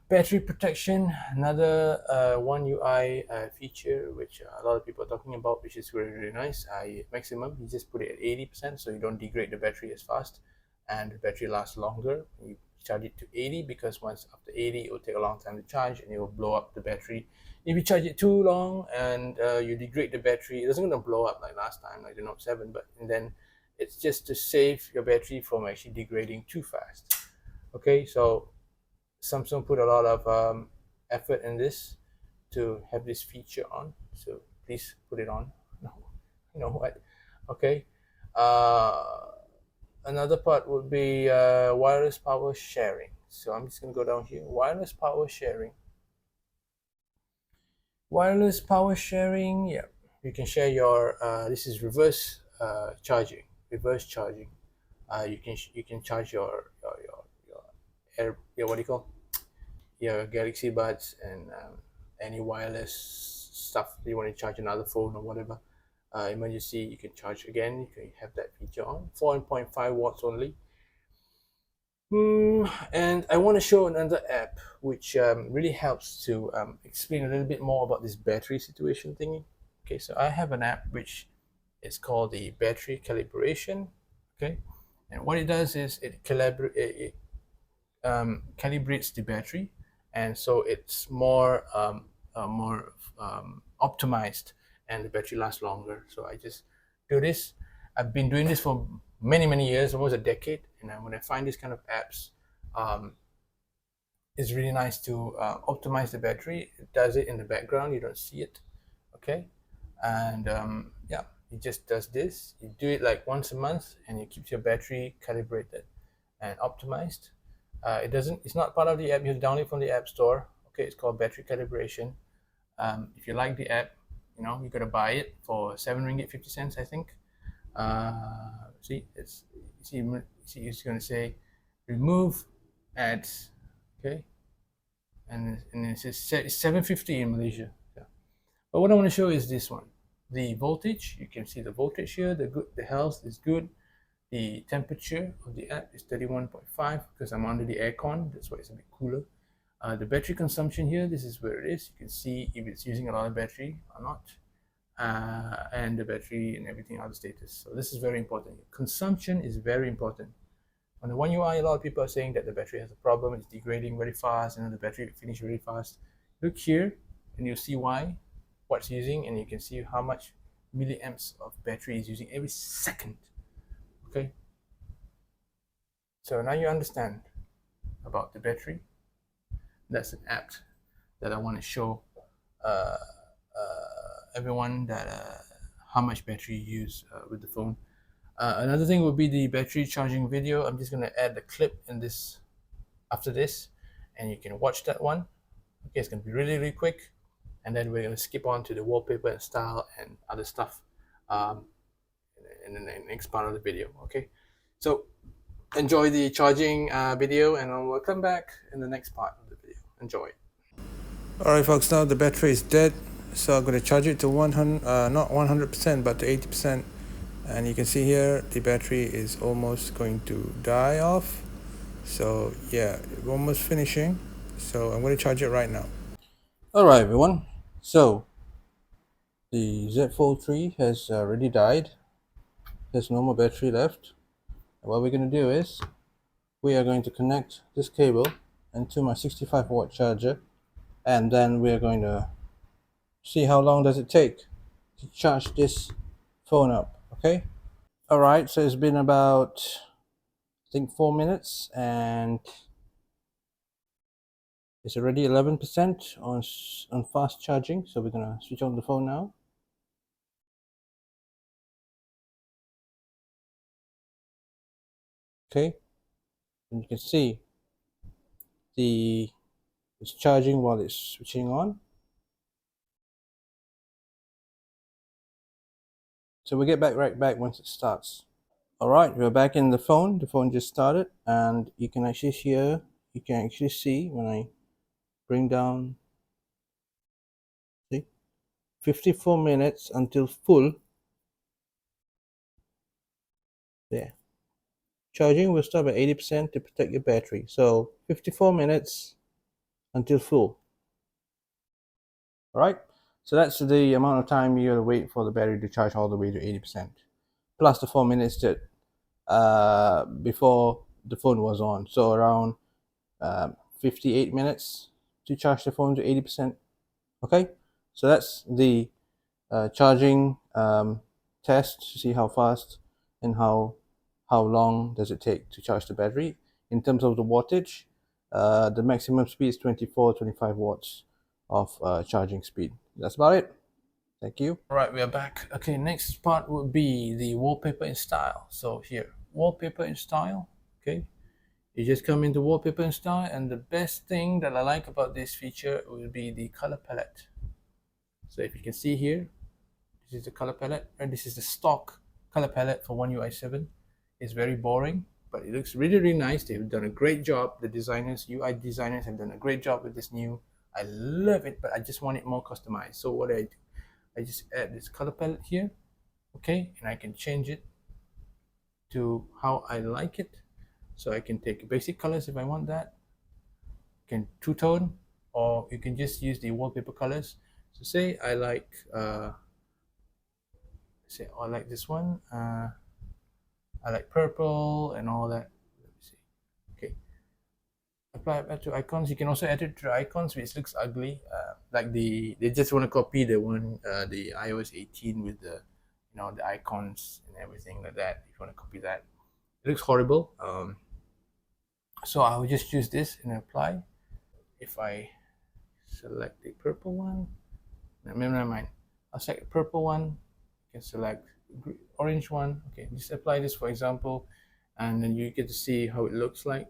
Battery protection, another One UI feature which a lot of people are talking about, which is really, really nice. Maximum, you just put it at 80%, so you don't degrade the battery as fast, and the battery lasts longer. You charge it to 80, because once after 80, it will take a long time to charge and it will blow up the battery. If you charge it too long and you degrade the battery, it doesn't going to blow up like last time, like the Note 7, but then it's just to save your battery from actually degrading too fast. Okay, so Samsung put a lot of effort in this to have this feature on, so please put it on. You know what? Okay. Another part would be wireless power sharing. So I'm just going to go down here. Wireless power sharing. Wireless power sharing, yeah. You can share your, this is reverse charging. Reverse charging. You can charge your what do you call? Your Galaxy Buds and any wireless stuff you want to charge another phone or whatever. Emergency, you can charge again. You can have that feature on. 4.5 watts only. And I want to show another app which really helps to explain a little bit more about this battery situation thingy. Okay, so I have an app which is called the battery calibration. Okay, and what it does is it calibrates the battery, and so it's more optimized, and the battery lasts longer. So I just do this. I've been doing this for many years, almost a decade, and when I find these kind of apps, it's really nice to optimize the battery. It does it in the background, you don't see it, okay? And yeah, it just does this. You do it like once a month, and it keeps your battery calibrated and optimized. It's not part of the app. You download from the App Store. Okay, it's called Battery Calibration. If you like the app, you gotta buy it for ringgit 50, I think. See, it's gonna say remove ads. Okay, and it says it's 750 in Malaysia. Yeah. But what I want to show is this one. The voltage. You can see the voltage here. The health is good. The temperature of the app is 31.5 because I'm under the aircon. That's why it's a bit cooler. The battery consumption here, this is where it is. You can see if it's using a lot of battery or not. And the battery and everything, other status. So this is very important. Consumption is very important. On the One UI, a lot of people are saying that the battery has a problem. It's degrading very fast, and the battery finishes very fast. Look here, and you'll see what's using, and you can see how much milliamps of battery is using every second. Okay, so now you understand about the battery. That's an app that I want to show everyone that how much battery you use with the phone. Another thing would be the battery charging video. I'm just going to add the clip in this after this, and you can watch that one. Okay, it's going to be really quick, and then we're going to skip on to the wallpaper and style and other stuff in the next part of the video. Okay, so enjoy the charging video, and we'll come back in the next part of the video. Enjoy. Alright folks, now the battery is dead, so I'm going to charge it to 100, not 100%, but to 80%, and you can see here the battery is almost going to die off. So yeah, we're almost finishing, so I'm going to charge it right now. Alright everyone, so the Z Fold 3 has already died. There's no more battery left. And what we're going to do is we are going to connect this cable into my 65-watt charger, and then we're going to see how long does it take to charge this phone up. Okay, all right, so it's been about, I think, 4 minutes, and it's already 11% on fast charging. So we're gonna switch on the phone now. Okay, and you can see it's charging while it's switching on. So we'll get right back once it starts. All right, we're back in the phone. The phone just started, and you can actually hear, you can actually see when I bring down, see, 54 minutes until full. There. Charging will stop at 80% to protect your battery. So 54 minutes until full. All right, so that's the amount of time you gotta wait for the battery to charge all the way to 80%, plus the 4 minutes that before the phone was on. So around 58 minutes to charge the phone to 80%. Okay, so that's the charging test to see how fast and how long does it take to charge the battery. In terms of the wattage, the maximum speed is 24-25 watts of charging speed. That's about it. Thank you. All right, we are back. Okay, next part would be the wallpaper in style. So here, wallpaper in style. Okay, you just come into wallpaper in style, and the best thing that I like about this feature will be the color palette. So if you can see here, this is the color palette, and this is the stock color palette for One UI 7. It's very boring, but it looks really nice. They've done a great job. The designers, UI designers, have done a great job with this new. I love it, but I just want it more customized. So what I do, I just add this color palette here, okay, and I can change it to how I like it. So I can take basic colors if I want that. You can two-tone, or you can just use the wallpaper colors. So say I like this one. I like purple and all that. Let me see. Okay. apply it to icons. You can also edit to icons, which looks ugly. Like they just want to copy the one, the iOS 18 with the, the icons and everything like that. If you want to copy that, it looks horrible. So I will just choose this and apply. If I select the purple one, never mind. I'll select the purple one. You can select orange one. Okay, just apply this, for example, and then you get to see how it looks like.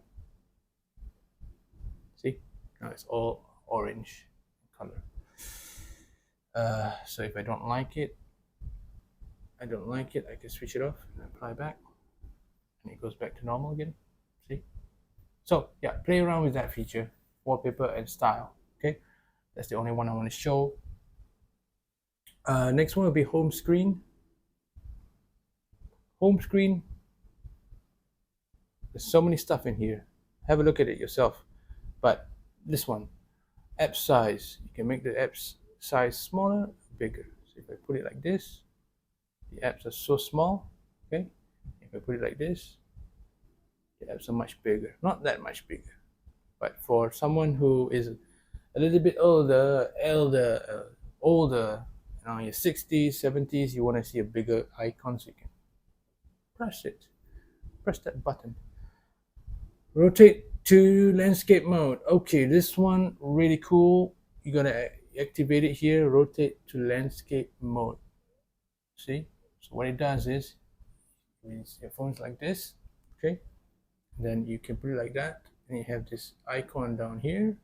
See, now it's all orange color. So if I don't like it, I can switch it off and apply back, and it goes back to normal again. See? So yeah, play around with that feature, wallpaper and style. Okay, that's the only one I want to show. Next one will be home screen. Home screen. There's so many stuff in here. Have a look at it yourself. But this one, app size. You can make the app size smaller, bigger. So if I put it like this, the apps are so small. Okay. If I put it like this, the apps are much bigger. Not that much bigger, but for someone who is a little bit older, your 60s, 70s, you want to see a bigger icon, so you can press that button. Rotate to landscape mode. Okay, this one really cool. You're gonna activate it here. Rotate to landscape mode. See? So what it does is, your phone's like this. Okay, then you can put it like that, and you have this icon down here.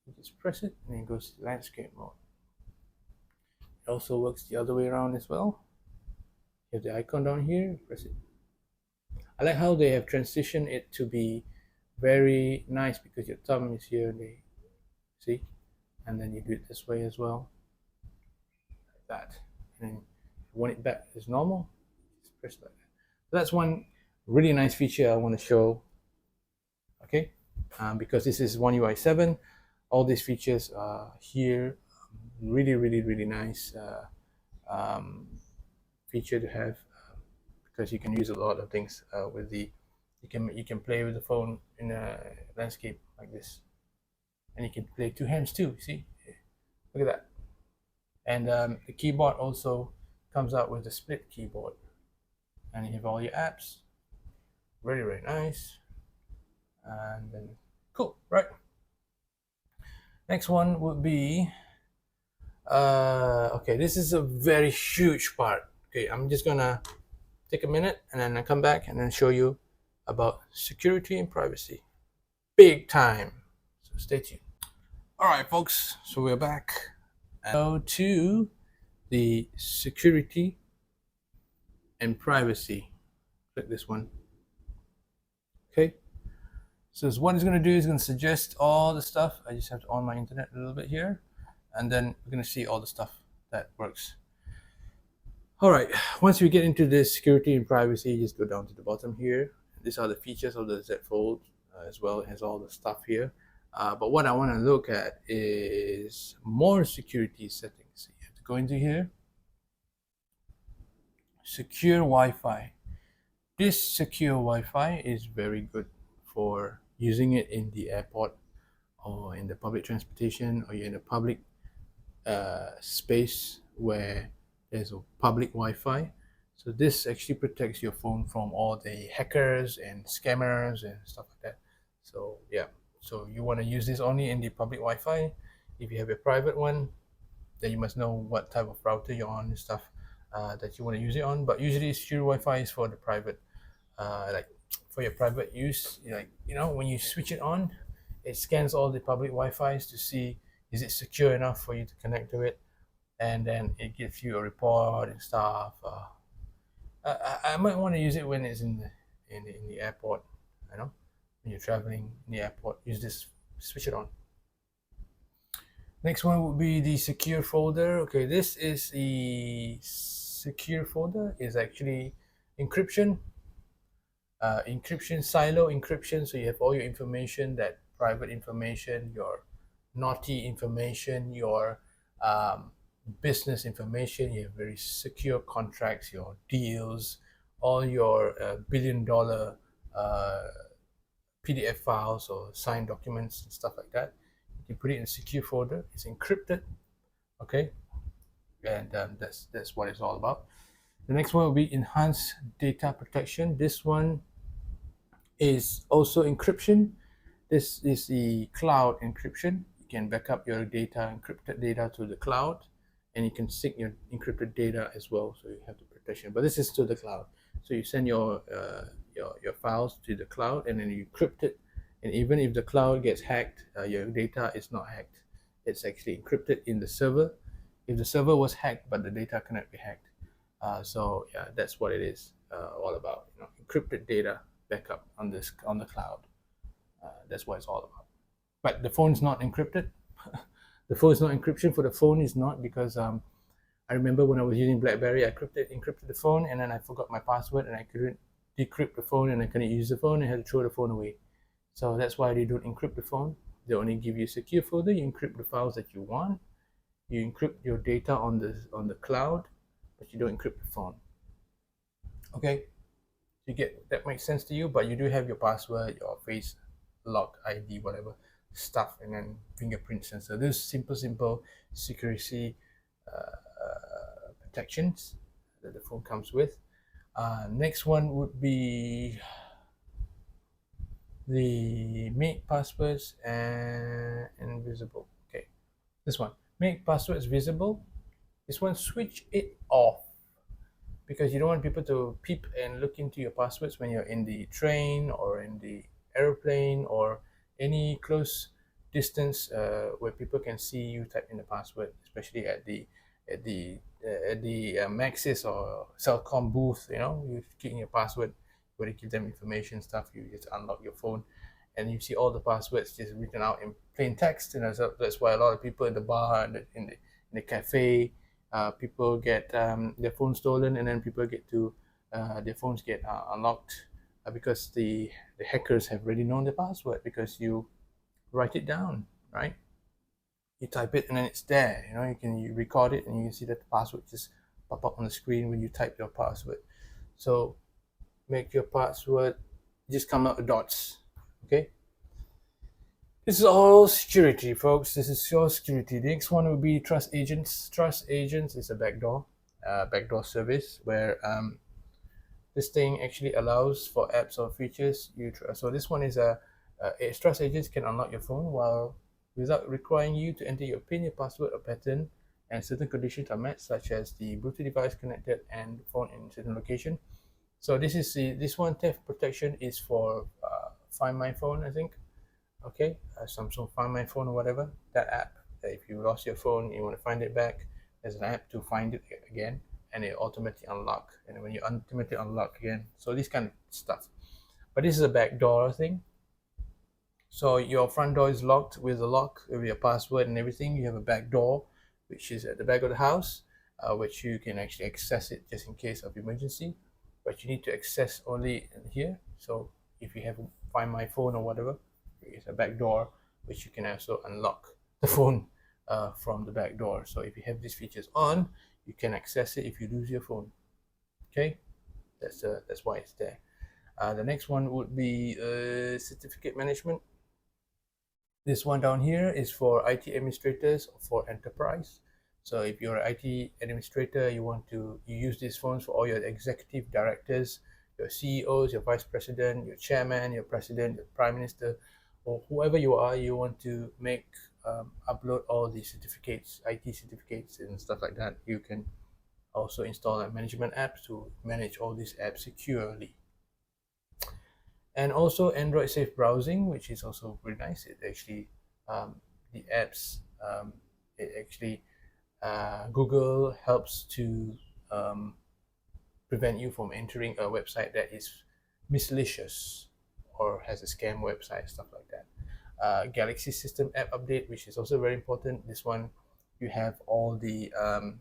You just press it, and it goes to landscape mode. It also works the other way around as well. You have the icon down here. Press it. I like how they have transitioned it to be very nice, because your thumb is here, see, and then you do it this way as well, like that. And then if you want it back as normal, just press like that. So that's one really nice feature I want to show. Okay, because this is One UI 7, all these features are here. Really nice feature to have, because you can use a lot of things with the. You can play with the phone in a landscape like this, and you can play two hands too. See, look at that. And the keyboard also comes out with a split keyboard, and you have all your apps. Very nice. And then cool, right? Next one would be okay. This is a very huge part. Okay, I'm just gonna take a minute and then I come back and then show you about security and privacy, big time. So stay tuned. All right, folks. So we're back. Go to the security and privacy. Click this one. Okay. So what it's going to do is going to suggest all the stuff. I just have to on my internet a little bit here, and then we're going to see all the stuff that works. All right. Once we get into this security and privacy, just go down to the bottom here. These are the features of the Z Fold as well. It has all the stuff here. But what I want to look at is more security settings. So you have to go into here. Secure Wi-Fi. This secure Wi-Fi is very good for using it in the airport or in the public transportation, or you're in a public space where there's a public Wi-Fi. So this actually protects your phone from all the hackers and scammers and stuff like that. So yeah, so you want to use this only in the public Wi-Fi. If you have a private one, then you must know what type of router you're on and stuff that you want to use it on. But usually secure Wi-Fi is for the private, like for your private use. Like, when you switch it on, it scans all the public Wi-Fis to see is it secure enough for you to connect to it, and then it gives you a report and stuff. I might want to use it when it's in the airport. When you're traveling in the airport, use this, switch it on. Next one would be the secure folder. Okay, this is the secure folder. Is actually encryption, silo encryption. So you have all your information, that private information, your naughty information, your business information. You have very secure contracts, your deals, all your $1 billion PDF files or signed documents and stuff like that. You can put it in a secure folder. It's encrypted, okay, and that's what it's all about. The next one will be enhanced data protection. This one is also encryption. This is the cloud encryption. You can back up your data, encrypted data, to the cloud, and you can sync your encrypted data as well. So you have the protection, but this is to the cloud. So you send your files to the cloud, and then you encrypt it. And even if the cloud gets hacked, your data is not hacked. It's actually encrypted in the server. If the server was hacked, but the data cannot be hacked. So yeah, that's what it is all about. Encrypted data backup on the cloud. That's what it's all about. But the phone's not encrypted. The phone is not encryption for the phone is not, because I remember when I was using Blackberry, I encrypted the phone, and then I forgot my password, and I couldn't decrypt the phone, and I couldn't use the phone, and I had to throw the phone away. So that's why they don't encrypt the phone. They only give you a secure folder. You encrypt the files that you want. You encrypt your data on the cloud, but you don't encrypt the phone. Okay, you get that makes sense to you, but you do have your password, your face lock ID, whatever stuff, and then fingerprint sensor. Those simple security protections that the phone comes with. Next one would be the make passwords and invisible. Okay, this one, make passwords visible. This one, switch it off, because you don't want people to peep and look into your passwords when you're in the train or in the airplane or any close distance where people can see you type in the password, especially at the Maxis or Cellcom booth. You key in your password, where you give them information stuff. You just unlock your phone, and you see all the passwords just written out in plain text. And that's why a lot of people in the bar and in the cafe, people get their phone stolen, and then people get to their phones get unlocked because the hackers have already known the password, because you write it down, right? You type it and then it's there. You record it, and you can see that the password just pop up on the screen when you type your password. So make your password just come out with dots. Okay, this is all security, folks. This is your security. The next one will be trust agents. Trust agents is a backdoor service where this thing actually allows for apps or features you trust. So this one is trust agents can unlock your phone without requiring you to enter your PIN, your password, or pattern, and certain conditions are met, such as the Bluetooth device connected and phone in certain location. So this one, theft protection, is for Find My Phone, I think. Okay, Samsung Find My Phone or whatever, that app. If you lost your phone, you want to find it back, there's an app to find it again, and it automatically unlock. And when you automatically unlock again, so this kind of stuff. But this is a backdoor thing. So your front door is locked with a lock, with your password and everything. You have a back door, which is at the back of the house, which you can actually access it just in case of emergency. But you need to access only here. So if you have Find My Phone or whatever, it's a back door, which you can also unlock the phone from the back door. So if you have these features on, you can access it if you lose your phone. Okay, that's why it's there. The next one would be certificate management. This one down here is for IT administrators or for enterprise. So if you're an IT administrator, you use these phones for all your executive directors, your CEOs, your vice president, your chairman, your president, your prime minister, or whoever you are, you want to upload all the certificates, IT certificates and stuff like that. You can also install a management app to manage all these apps securely. And also Android safe browsing, which is also very nice. It actually the apps Google helps to prevent you from entering a website that is malicious or has a scam website, stuff like that. Galaxy System App Update, which is also very important. This one, you have all the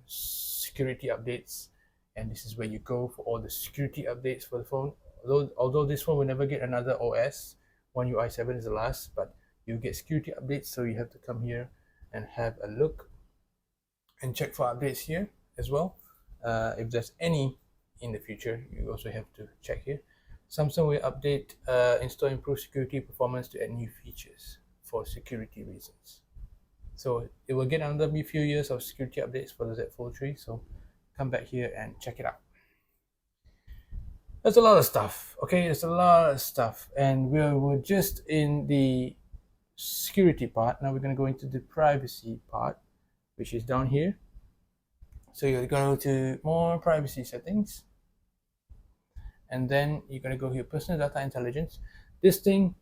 security updates, and this is where you go for all the security updates for the phone. Although this phone will never get another OS, One UI 7 is the last, but you get security updates, so you have to come here and have a look and check for updates here as well. If there's any in the future, you also have to check here. Samsung will update, install improved security performance to add new features for security reasons. So it will get another few years of security updates for the Z Fold 3. So come back here and check it out. There's a lot of stuff. Okay, there's a lot of stuff, and we're just in the security part. Now we're going to go into the privacy part, which is down here. So you're going to go to more privacy settings, and then you're going to go here, personal data intelligence. This thing,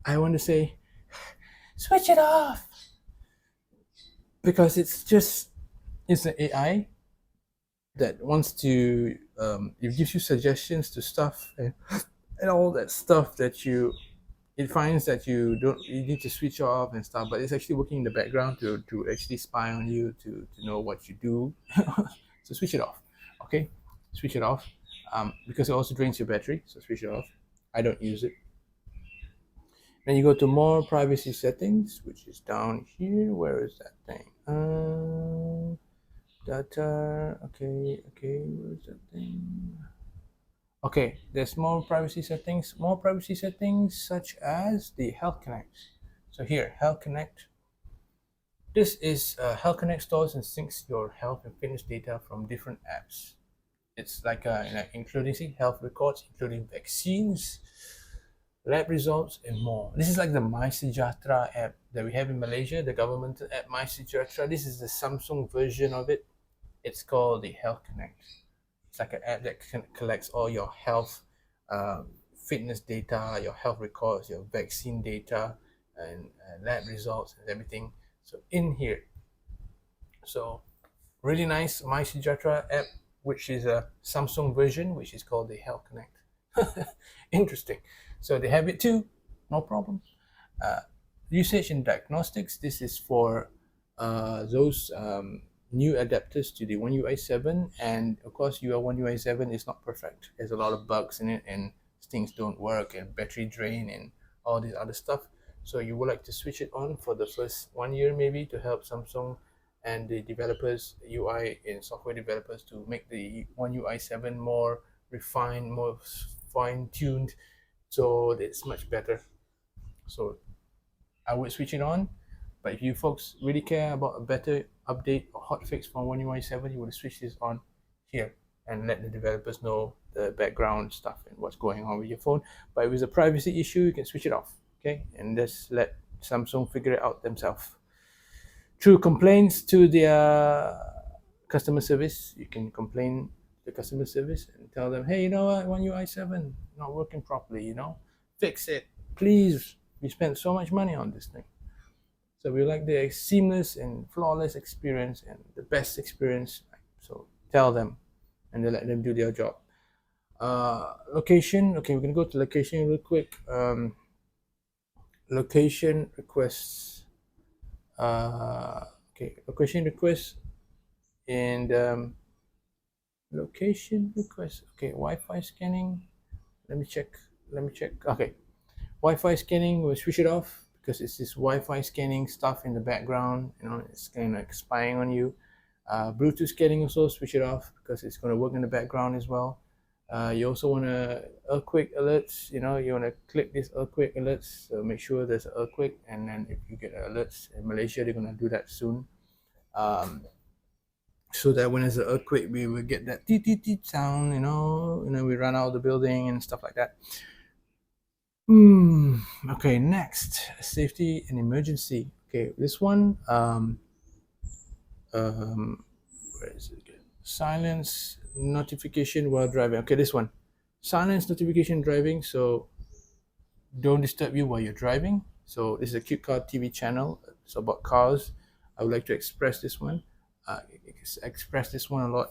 I want to say, switch it off, because it's an AI that wants to, it gives you suggestions to stuff and all that stuff that it finds that you need to switch off and stuff, but it's actually working in the background to actually spy on you, to know what you do. So switch it off. Okay, switch it off, because it also drains your battery, so switch it off. I don't use it. Then you go to more privacy settings, which is down here. Where is that thing? Data. Okay, where's that thing? Okay, there's more privacy settings. More privacy settings, such as the Health Connect. So here, Health Connect. This is Health Connect stores and syncs your health and fitness data from different apps. It's like including health records, including vaccines, lab results, and more. This is like the MySejahtera app that we have in Malaysia, the government app MySejahtera. This is the Samsung version of it. It's called the Health Connect. It's like an app that collects all your health, fitness data, your health records, your vaccine data, and lab results and everything. So in here, so really nice MySejahtera app, which is a Samsung version, which is called the Health Connect. Interesting. So they have it too, no problem. Usage and diagnostics. This is for those new adapters to the One UI 7, and of course One UI 7 is not perfect. There's a lot of bugs in it, and things don't work, and battery drain, and all this other stuff. So you would like to switch it on for the first 1 year maybe, to help Samsung and the developers, UI and software developers, to make the One UI 7 more refined, more fine-tuned, so it's much better. So I would switch it on. But if you folks really care about a better update or hotfix from One UI 7, you would switch this on here and let the developers know the background stuff and what's going on with your phone. But if it's a privacy issue, you can switch it off, okay? And just let Samsung figure it out themselves. Through complaints to their customer service, you can complain to the customer service and tell them, hey, you know what, One UI 7 not working properly, fix it, please. We spent so much money on this thing. So we like the seamless and flawless experience and the best experience. So tell them, and then let them do their job. Location. Okay, we're gonna go to location real quick. Location requests. Okay, location requests and location requests. Okay, Wi-Fi scanning. Let me check. Okay, Wi-Fi scanning. We'll switch it off, because it's this Wi-Fi scanning stuff in the background, it's kind of like spying on you. Bluetooth scanning also, switch it off, because it's going to work in the background as well. You also want to earthquake alerts, you want to click this earthquake alerts, so make sure there's an earthquake, and then if you get alerts in Malaysia, they're going to do that soon. So that when there's an earthquake, we will get that teet sound, we run out of the building and stuff like that. Okay, next, safety and emergency. Okay, this one, where is it again? Silence notification while driving. Okay, this one, silence notification driving, so don't disturb you while you're driving. So this is a Cute Car TV channel. It's about cars. I would like to express this one. A lot.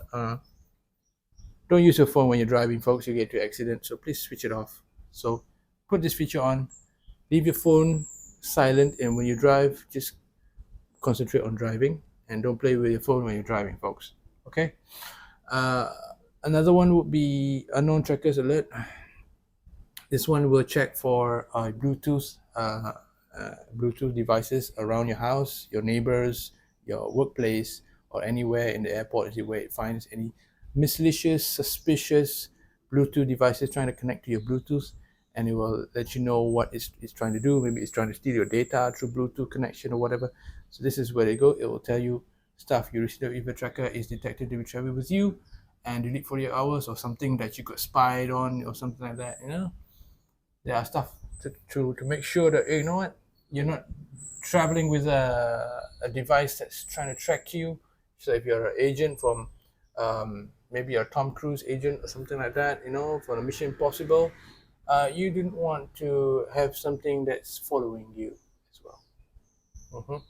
Don't use your phone when you're driving, folks. You get to accident, so please switch it off. So put this feature on, leave your phone silent, and when you drive, just concentrate on driving and don't play with your phone when you're driving, folks. Okay. Another one would be unknown trackers alert. This one will check for Bluetooth devices around your house, your neighbors, your workplace, or anywhere in the airport where it finds any malicious, suspicious Bluetooth devices trying to connect to your Bluetooth, and it will let you know what it's trying to do. Maybe it's trying to steal your data through Bluetooth connection or whatever. So this is where they go. It will tell you stuff. Your receiver event tracker is detected to be traveling with you and delete 48 hours or something that you got spied on or something like that. There are stuff to make sure that, you know what, you're not traveling with a device that's trying to track you. So if you're an agent from maybe you're a Tom Cruise agent or something like that, for a Mission Impossible, you didn't want to have something that's following you as well.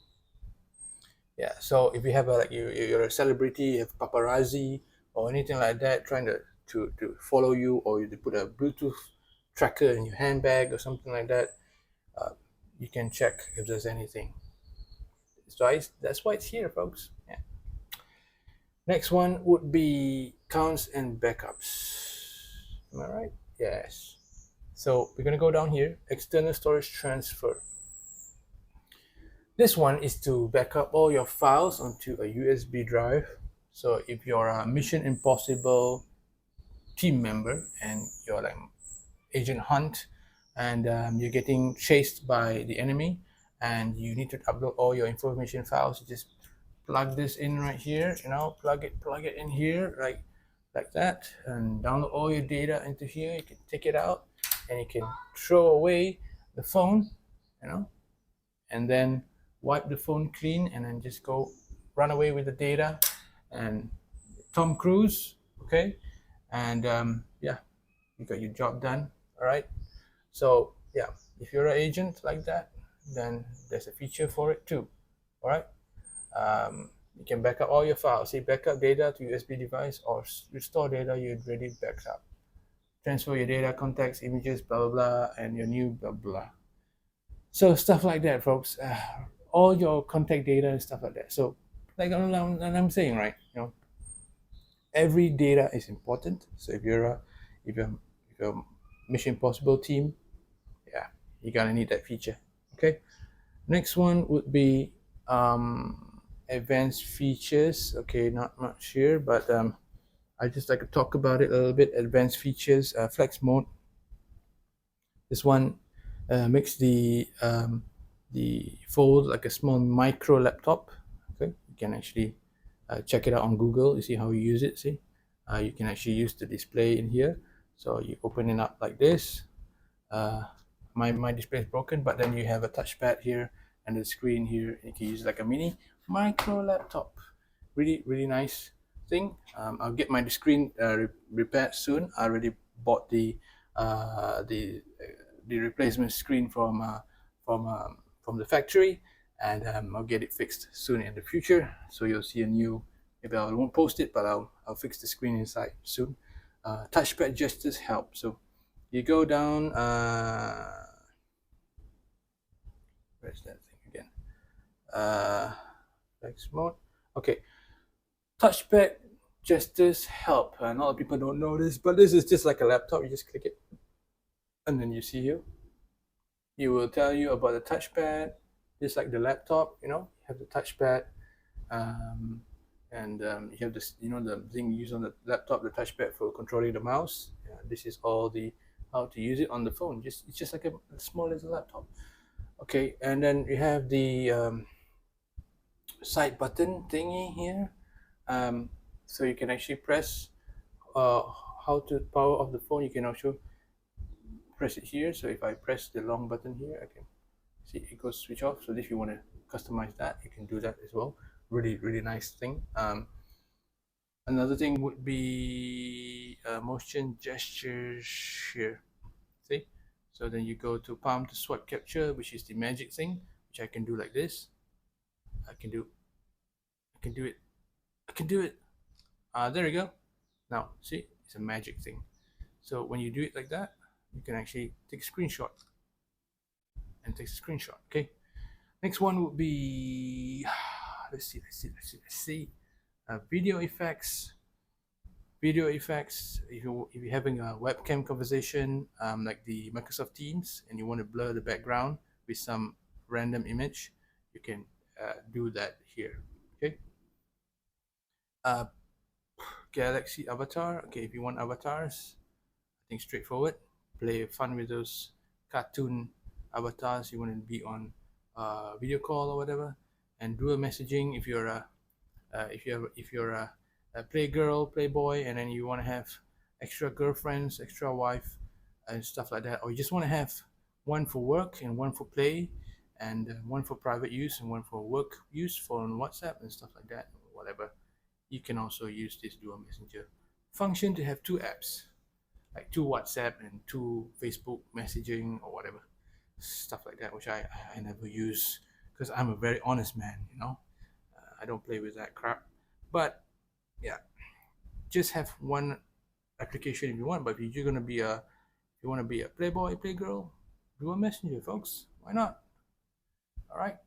Yeah, so if you have you're a celebrity, you have paparazzi or anything like that trying to follow you, or you put a Bluetooth tracker in your handbag or something like that, you can check if there's anything. So that's why it's here, folks. Yeah. Next one would be counts and backups. Am I right? Yes. So we're gonna go down here, external storage transfer. This one is to back up all your files onto a USB drive. So if you're a Mission Impossible team member and you're like Agent Hunt, and you're getting chased by the enemy, and you need to upload all your information files, you just plug this in right here, plug it in here like that, and download all your data into here. You can take it out and you can throw away the phone, and then wipe the phone clean, and then just go run away with the data and Tom Cruise, okay? And yeah, you got your job done. All right. So yeah, if you're an agent like that, then there's a feature for it too. All right. You can back up all your files. Say backup data to USB device, or restore data you already backed up. Transfer your data, contacts, images, blah blah blah, and your new blah blah. So stuff like that, folks. All your contact data and stuff like that. So like I'm saying, right? Every data is important. So if you're Mission Impossible team, yeah, you're gonna need that feature. Okay. Next one would be advanced features. Okay, not much here, but I just like to talk about it a little bit. Advanced features, flex mode. This one makes the Fold like a small micro laptop. Okay, you can actually check it out on Google. You see how you use it. See, you can actually use the display in here. So you open it up like this. My display is broken, but then you have a touchpad here and the screen here. You can use like a mini micro laptop. Really nice thing. I'll get my screen repaired soon. I already bought the replacement screen from the factory, and I'll get it fixed soon in the future. So you'll see a new. Maybe I won't post it, but I'll fix the screen inside soon. Touchpad gestures help. So you go down. Where's that thing again? Flex mode. Okay. Touchpad gestures help. A lot of people don't know this, but this is just like a laptop. You just click it, and then you see here. You will tell you about the touchpad, just like the laptop. You have the touchpad, and you have this. The thing you use on the laptop, the touchpad for controlling the mouse. Yeah, this is all the how to use it on the phone. It's just like a small little laptop. Okay, and then you have the side button thingy here. So you can actually press how to power off the phone. You can also press it here. So if I press the long button here, I can see it goes switch off. So if you want to customize that, you can do that as well. Really nice thing. Another thing would be motion gestures here. See? So then you go to palm to swipe capture, which is the magic thing, which I can do like this. I can do it. There we go. Now, see, it's a magic thing. So when you do it like that, you can actually take a screenshot. Okay. Next one would be, let's see. Video effects. If you're having a webcam conversation, like the Microsoft Teams, and you want to blur the background with some random image, you can do that here. Okay. Galaxy avatar. Okay, if you want avatars, Nothing straightforward. Play fun with those cartoon avatars you want to be on video call or whatever, and dual messaging if you're a playgirl, playboy, and then you want to have extra girlfriends, extra wife, and stuff like that, or you just want to have one for work and one for play, and one for private use and one for work use for on WhatsApp and stuff like that, whatever. You can also use this dual messenger function to have two apps, like two WhatsApp and two Facebook messaging or whatever, stuff like that, which I never use because I'm a very honest man, you know. I don't play with that crap. But yeah, just have one application if you want. But if you're gonna be a, if you want to be a playboy, playgirl, do a messenger, folks. Why not? All right.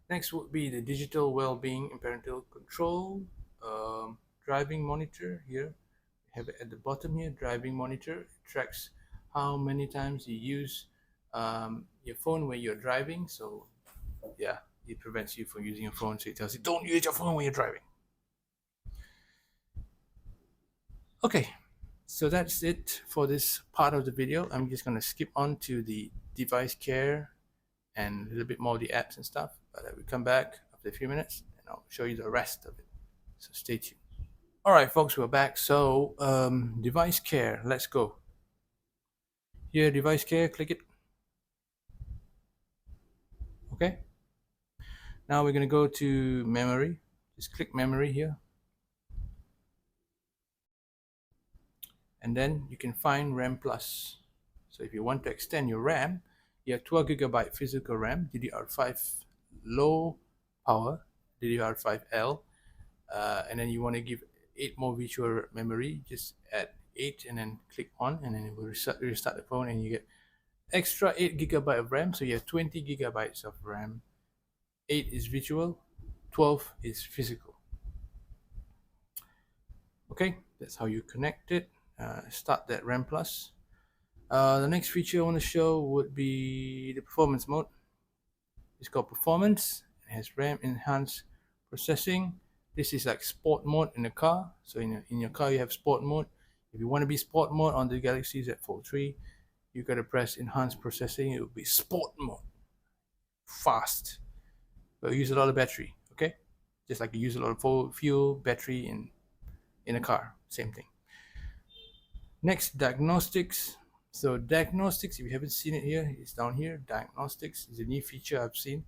Next would be the digital well-being and parental control. Driving monitor here. We have it at the bottom here. Driving monitor. It tracks how many times you use your phone when you're driving. So yeah, it prevents you from using your phone. So it tells you don't use your phone when you're driving. Okay, so that's it for this part of the video. I'm just going to skip on to the device care and a little bit more of the apps and stuff, but I will come back after a few minutes and I'll show you the rest of it, so stay tuned. All right, folks, we're back. So device care, let's go. Here, device care, click it. Okay, now we're going to go to memory. Just click memory here, and then you can find RAM plus. So if you want to extend your RAM, you have 12GB physical RAM, DDR5 low power, DDR5L, and then you want to give 8 more virtual memory, just add 8 and then click on, and then it will restart the phone, and you get extra 8GB of RAM, so you have 20GB of RAM. 8 is virtual, 12 is physical. Okay, that's how you connect it. Start that RAM plus. The next feature I want to show would be the performance mode. It's called performance. It has RAM enhanced processing. This is like sport mode in the car. So in your car you have sport mode. If you want to be sport mode on the Galaxy Z Fold 3, you gotta press enhanced processing. It will be sport mode. Fast. But use a lot of battery. Okay, just like you use a lot of fuel, battery in a car. Same thing. Next, diagnostics. So diagnostics, if you haven't seen it here, it's down here. Diagnostics is a new feature I've seen.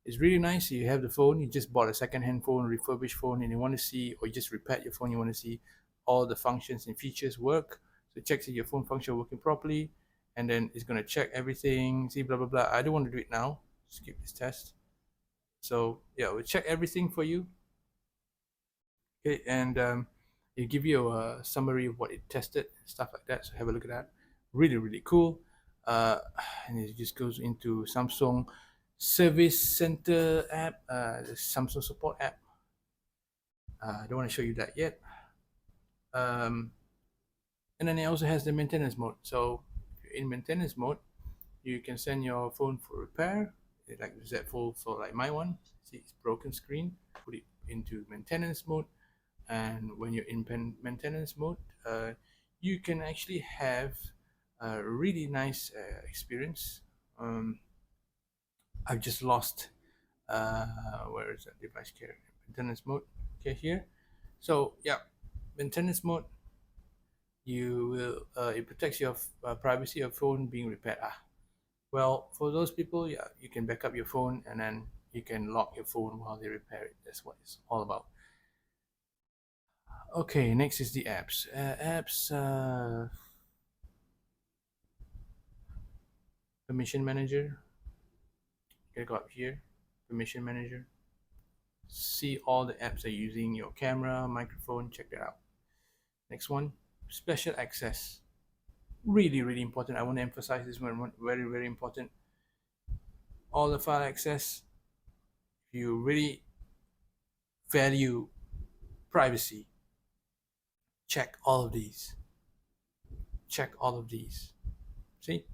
It's really nice. You have the phone, you just bought a second-hand phone, refurbished phone, and you want to see, or you just repaired your phone, you want to see all the functions and features work. So it checks if your phone function working properly, and then it's going to check everything, see blah blah blah. I don't want to do it now. Skip this test. So yeah, we'll check everything for you. Okay, and it give you a summary of what it tested, stuff like that. So have a look at that. Really cool. And it just goes into Samsung Service Center app, the Samsung Support app. I don't want to show you that yet. And then it also has the maintenance mode. So if you're in maintenance mode, you can send your phone for repair, like Z Fold, for like my one. See, it's broken screen. Put it into maintenance mode, and when you're in maintenance mode, you can actually have a really nice experience. I've just lost where is that device care, maintenance mode. Okay, here. So yeah, maintenance mode, you will it protects your privacy of phone being repaired. Well, for those people, yeah, you can back up your phone and then you can lock your phone while they repair it. That's what it's all about. Okay, next is the apps. Permission manager. You go up here, permission manager. See all the apps that are using your camera, microphone. Check that out. Next one, special access. Really important. I want to emphasize this one. Very important. All the file access. If you really value privacy, check all of these. Check all of these. See?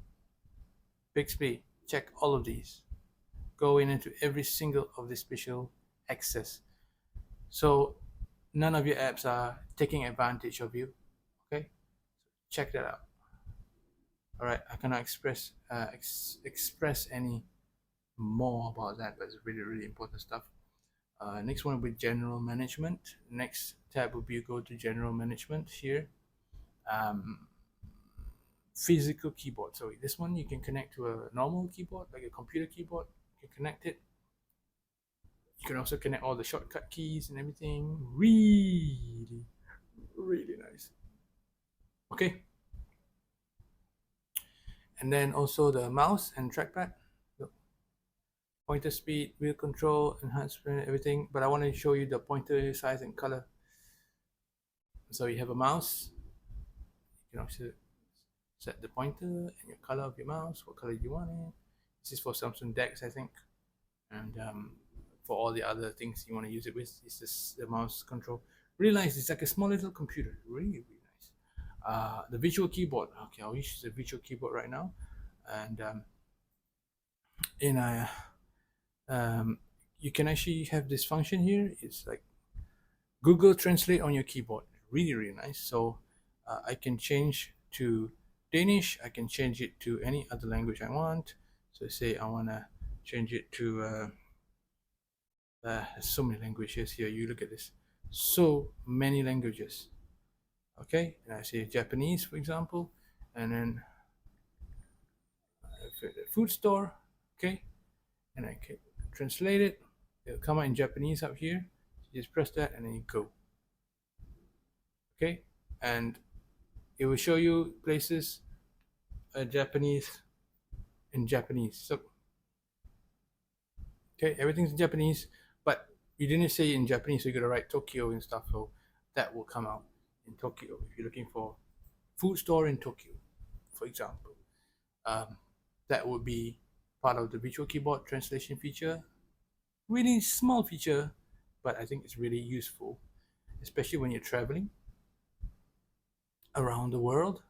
Bixby, check all of these. Go into every single of this special access. So none of your apps are taking advantage of you. Okay? check that out. All right, I cannot express any more about that, but it's really important stuff. Next one will be general management. Next tab will be go to general management here. Physical keyboard. So this one you can connect to a normal keyboard, like a computer keyboard. You can connect it. You can also connect all the shortcut keys and everything. Really nice. Okay. And then also the mouse and trackpad. Pointer speed, wheel control, enhancement, everything. But I want to show you the pointer size and color. So you have a mouse. You can also set the pointer and your color of your mouse. What color do you want it? This is for Samsung DeX, I think. And for all the other things you want to use it with, it's just the mouse control. Really nice. It's like a small little computer. Really nice. The virtual keyboard. Okay, I'll use the virtual keyboard right now. And you can actually have this function here. It's like Google Translate on your keyboard. Really nice. So I can change to Danish. I can change it to any other language I want. So say I want to change it to there's so many languages here. You look at this, so many languages. Okay, and I say Japanese, for example, and then food store. Okay, and I can translate it. It'll come out in Japanese up here. You just press that and then you go. Okay, and it will show you places Japanese in Japanese. So okay, everything's in Japanese, but you didn't say in Japanese, so you're gonna write Tokyo and stuff. So that will come out in Tokyo if you're looking for food store in Tokyo, for example. That would be part of the virtual keyboard translation feature. Really small feature, but I think it's really useful, especially when you're traveling around the world.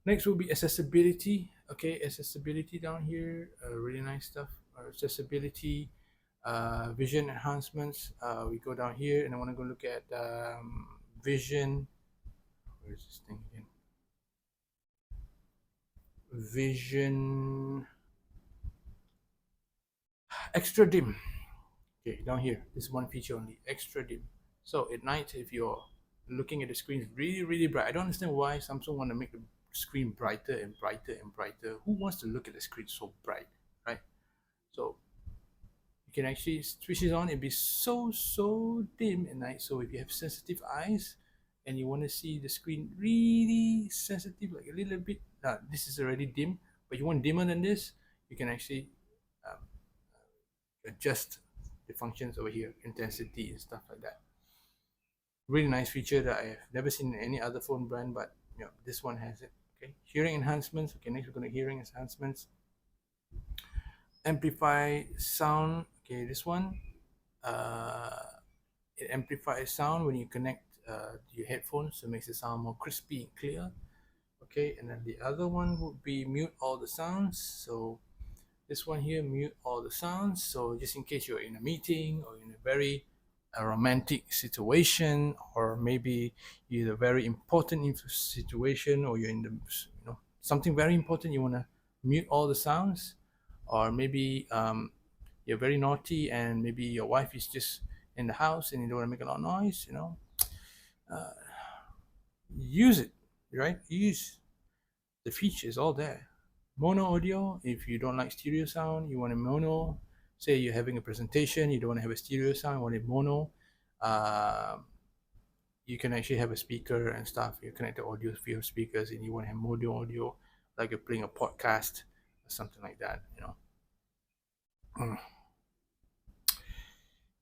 Next will be accessibility. Okay, accessibility down here, really nice stuff. Accessibility, vision enhancements. We go down here and I want to go look at vision. Where's this thing again? Vision extra dim. Okay, down here, this is one feature only, extra dim. So at night, if you're looking at the screen really bright, I don't understand why Samsung want to make the screen brighter and brighter. Who wants to look at the screen so bright, right? So you can actually switch it on. It'll be so dim at night. So if you have sensitive eyes and you want to see the screen really sensitive, like a little bit, this is already dim, but you want dimmer than this, you can actually adjust the functions over here, intensity and stuff like that. Really nice feature that I have never seen in any other phone brand, but you know, this one has it. Okay, hearing enhancements. Okay, next we're going to hearing enhancements. Amplify sound. Okay, this one it amplifies sound when you connect your headphones, so it makes it sound more crispy and clear. Okay, and then the other one would be mute all the sounds. So this one here, mute all the sounds. So just in case you're in a meeting or in a very romantic situation, or maybe you're in a very important situation, or you're in the something very important, you want to mute all the sounds, or maybe you're very naughty and maybe your wife is just in the house and you don't want to make a lot of noise, use it, right? Use the features all there. Mono audio, if you don't like stereo sound, you want a mono. Say you're having a presentation, you don't want to have a stereo sound, you want a mono. You can actually have a speaker and stuff. You connect the audio via speakers and you want to have mono audio, like you're playing a podcast or something like that,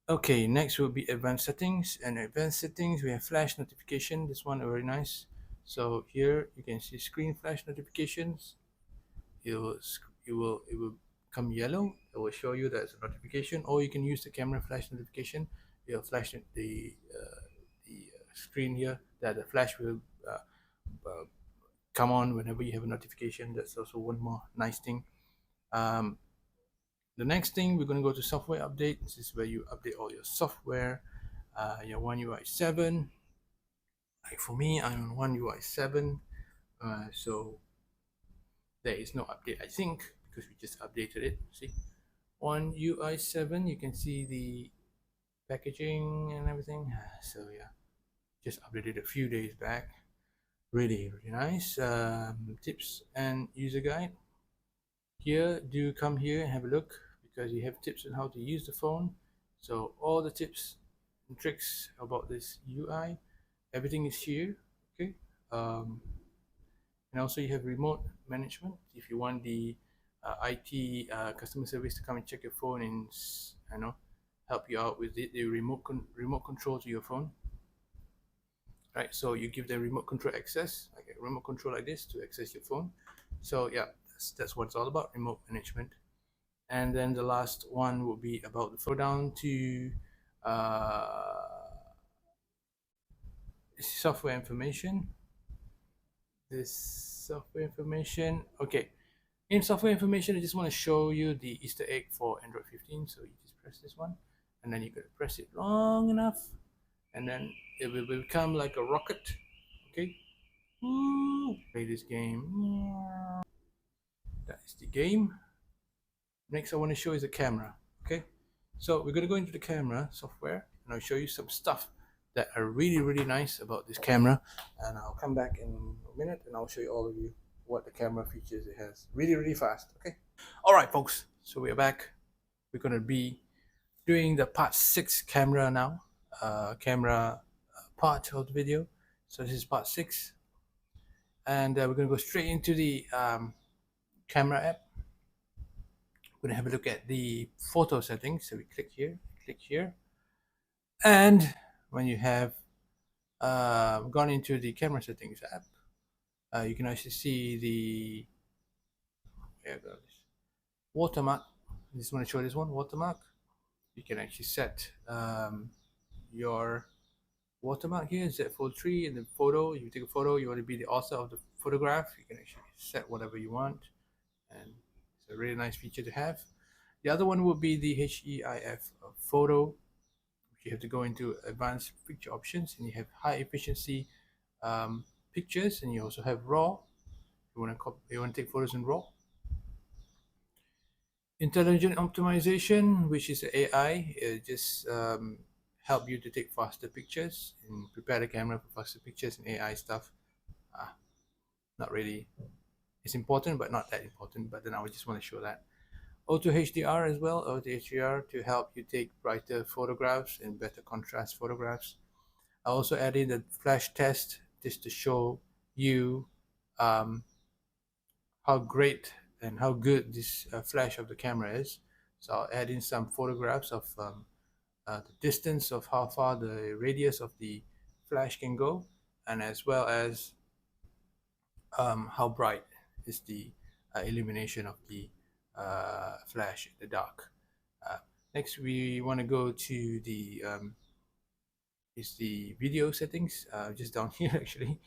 Okay, next will be advanced settings. And advanced settings, we have flash notification. This one very nice. So here you can see screen flash notifications. It will come yellow. It will show you that's a notification, or you can use the camera flash notification. It'll flash the screen here. That the flash will come on whenever you have a notification. That's also one more nice thing. The next thing, we're going to go to software update. This is where you update all your software, your One UI 7. Like for me, I'm on One UI 7, so there is no update, I think, because we just updated it. See, One UI 7, you can see the packaging and everything. So yeah, just updated a few days back. Really nice. Tips and user guide. Here, do come here and have a look, because you have tips on how to use the phone. So all the tips and tricks about this UI, everything is here. Okay. Um, and also you have remote management if you want the IT customer service to come and check your phone and help you out with the remote control to your phone. Right, so you give the remote control access, like a remote control like this, to access your phone. So yeah, that's what it's all about, remote management. And then the last one will be about the flow down to software information. This software information, okay. In software information, I just want to show you the Easter egg for Android 15. So you just press this one, and then you gotta press it long enough, and then it will become like a rocket. Okay. Play this game. That is the game. Next, I want to show is the camera. Okay. So we're gonna go into the camera software, and I'll show you some stuff that are really nice about this camera, and I'll come back in a minute and I'll show you all of you what the camera features it has really fast. Okay. All right, folks, so we're back. We're going to be doing the part 6 camera now, camera part of the video. So this is part 6, and we're going to go straight into the camera app. We're going to have a look at the photo settings. So we click here, and when you have gone into the camera settings app, you can actually see the watermark. I just want to show this one, watermark. You can actually set your watermark here, Z-Fold3, in the photo. You take a photo, you want to be the author of the photograph, you can actually set whatever you want, and it's a really nice feature to have. The other one will be the HEIF photo. You have to go into advanced picture options, and you have high efficiency pictures, and you also have raw. You want to take photos in raw. Intelligent optimization, which is AI, it just help you to take faster pictures and prepare the camera for faster pictures and AI stuff. Not really, it's important but not that important, but then I would just want to show that. Auto HDR as well, auto HDR to help you take brighter photographs and better contrast photographs. I also added a flash test just to show you how great and how good this flash of the camera is. So I'll add in some photographs of the distance of how far the radius of the flash can go, and as well as how bright is the illumination of the flash in the dark. Next, we want to go to the video settings, just down here actually.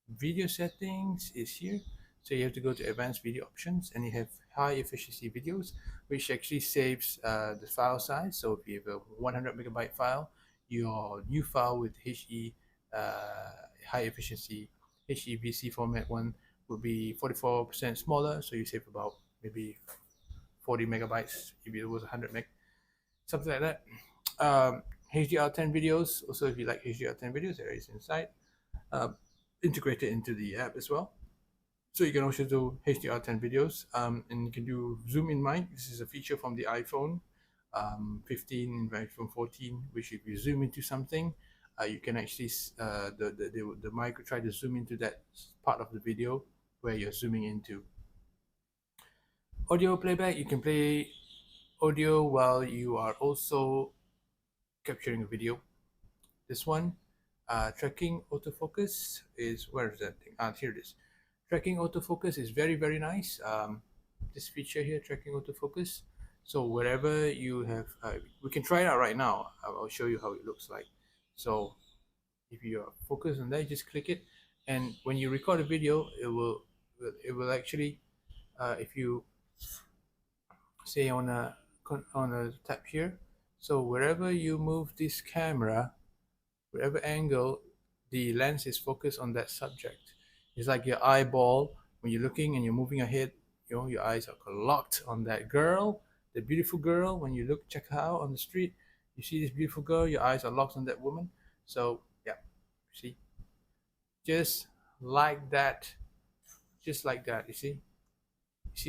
Video settings is here, so you have to go to advanced video options, and you have high efficiency videos, which actually saves the file size. So if you have a 100 megabyte file, your new file with high efficiency HEVC format one will be 44% smaller, so you save about maybe 40 megabytes if it was 100 meg, something like that. HDR10 videos, also if you like HDR10 videos, there is inside. Integrated into the app as well. So you can also do HDR10 videos, and you can do zoom in mind. This is a feature from the iPhone 15 and iPhone 14, which if you zoom into something, you can actually the mic will try to zoom into that part of the video where you're zooming into. Audio playback, you can play audio while you are also capturing a video. This one, tracking autofocus is, where is that thing? Here it is. Tracking autofocus is very nice. This feature here, tracking autofocus. So wherever you have, we can try it out right now. I'll show you how it looks like. So if you are focused on that, just click it, and when you record a video, it will actually, if you say on a tab here, so wherever you move this camera, whatever angle the lens is focused on that subject. It's like your eyeball when you're looking and you're moving your head, you know, your eyes are locked on that girl, the beautiful girl. When you look, check her out on the street, you see this beautiful girl, your eyes are locked on that woman. So yeah, see, just like that, just like that. You see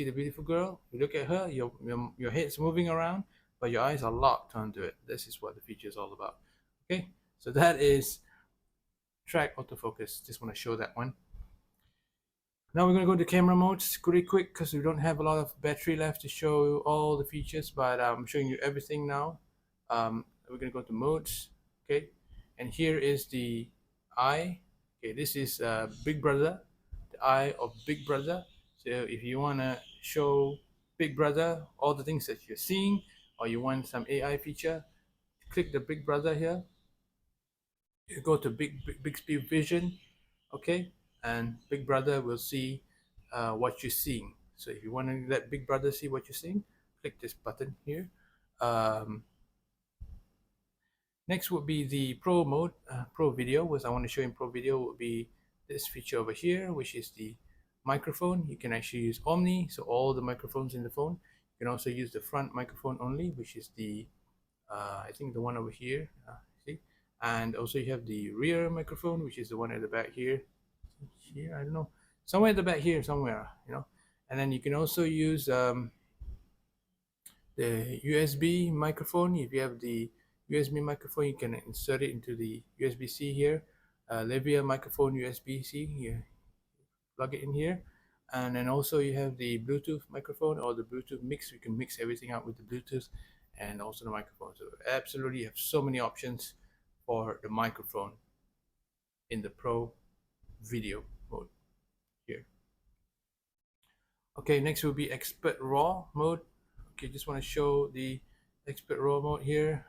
the beautiful girl, you look at her, your head's moving around, but your eyes are locked onto it. This is what the feature is all about. Okay, so that is track autofocus. Just want to show that one. Now we're going to go to camera modes pretty quick because we don't have a lot of battery left to show you all the features, but I'm showing you everything now. We're going to go to modes. Okay, and here is the eye. Okay, this is Big Brother, the eye of Big Brother. So if you want to show Big Brother all the things that you're seeing, or you want some AI feature, click the Big Brother here. You go to Bixby Vision, okay, and Big Brother will see what you're seeing. So if you want to let Big Brother see what you're seeing, click this button here. Next would be the Pro mode, Pro Video. What I want to show in Pro Video would be this feature over here, which is the microphone. You can actually use Omni, so all the microphones in the phone. You can also use the front microphone only, which is the I think the one over here. See, and also you have the rear microphone, which is the one at the back here. Here, I don't know, somewhere at the back here, somewhere, you know. And then you can also use the USB microphone. If you have the USB microphone, you can insert it into the USB-C here. Levia microphone USB-C here, plug it in here. And then also you have the Bluetooth microphone or the Bluetooth mix. You can mix everything out with the Bluetooth and also the microphone. So absolutely you have so many options for the microphone in the Pro Video mode here. Okay, next will be Expert RAW mode. Okay, just want to show the Expert RAW mode here.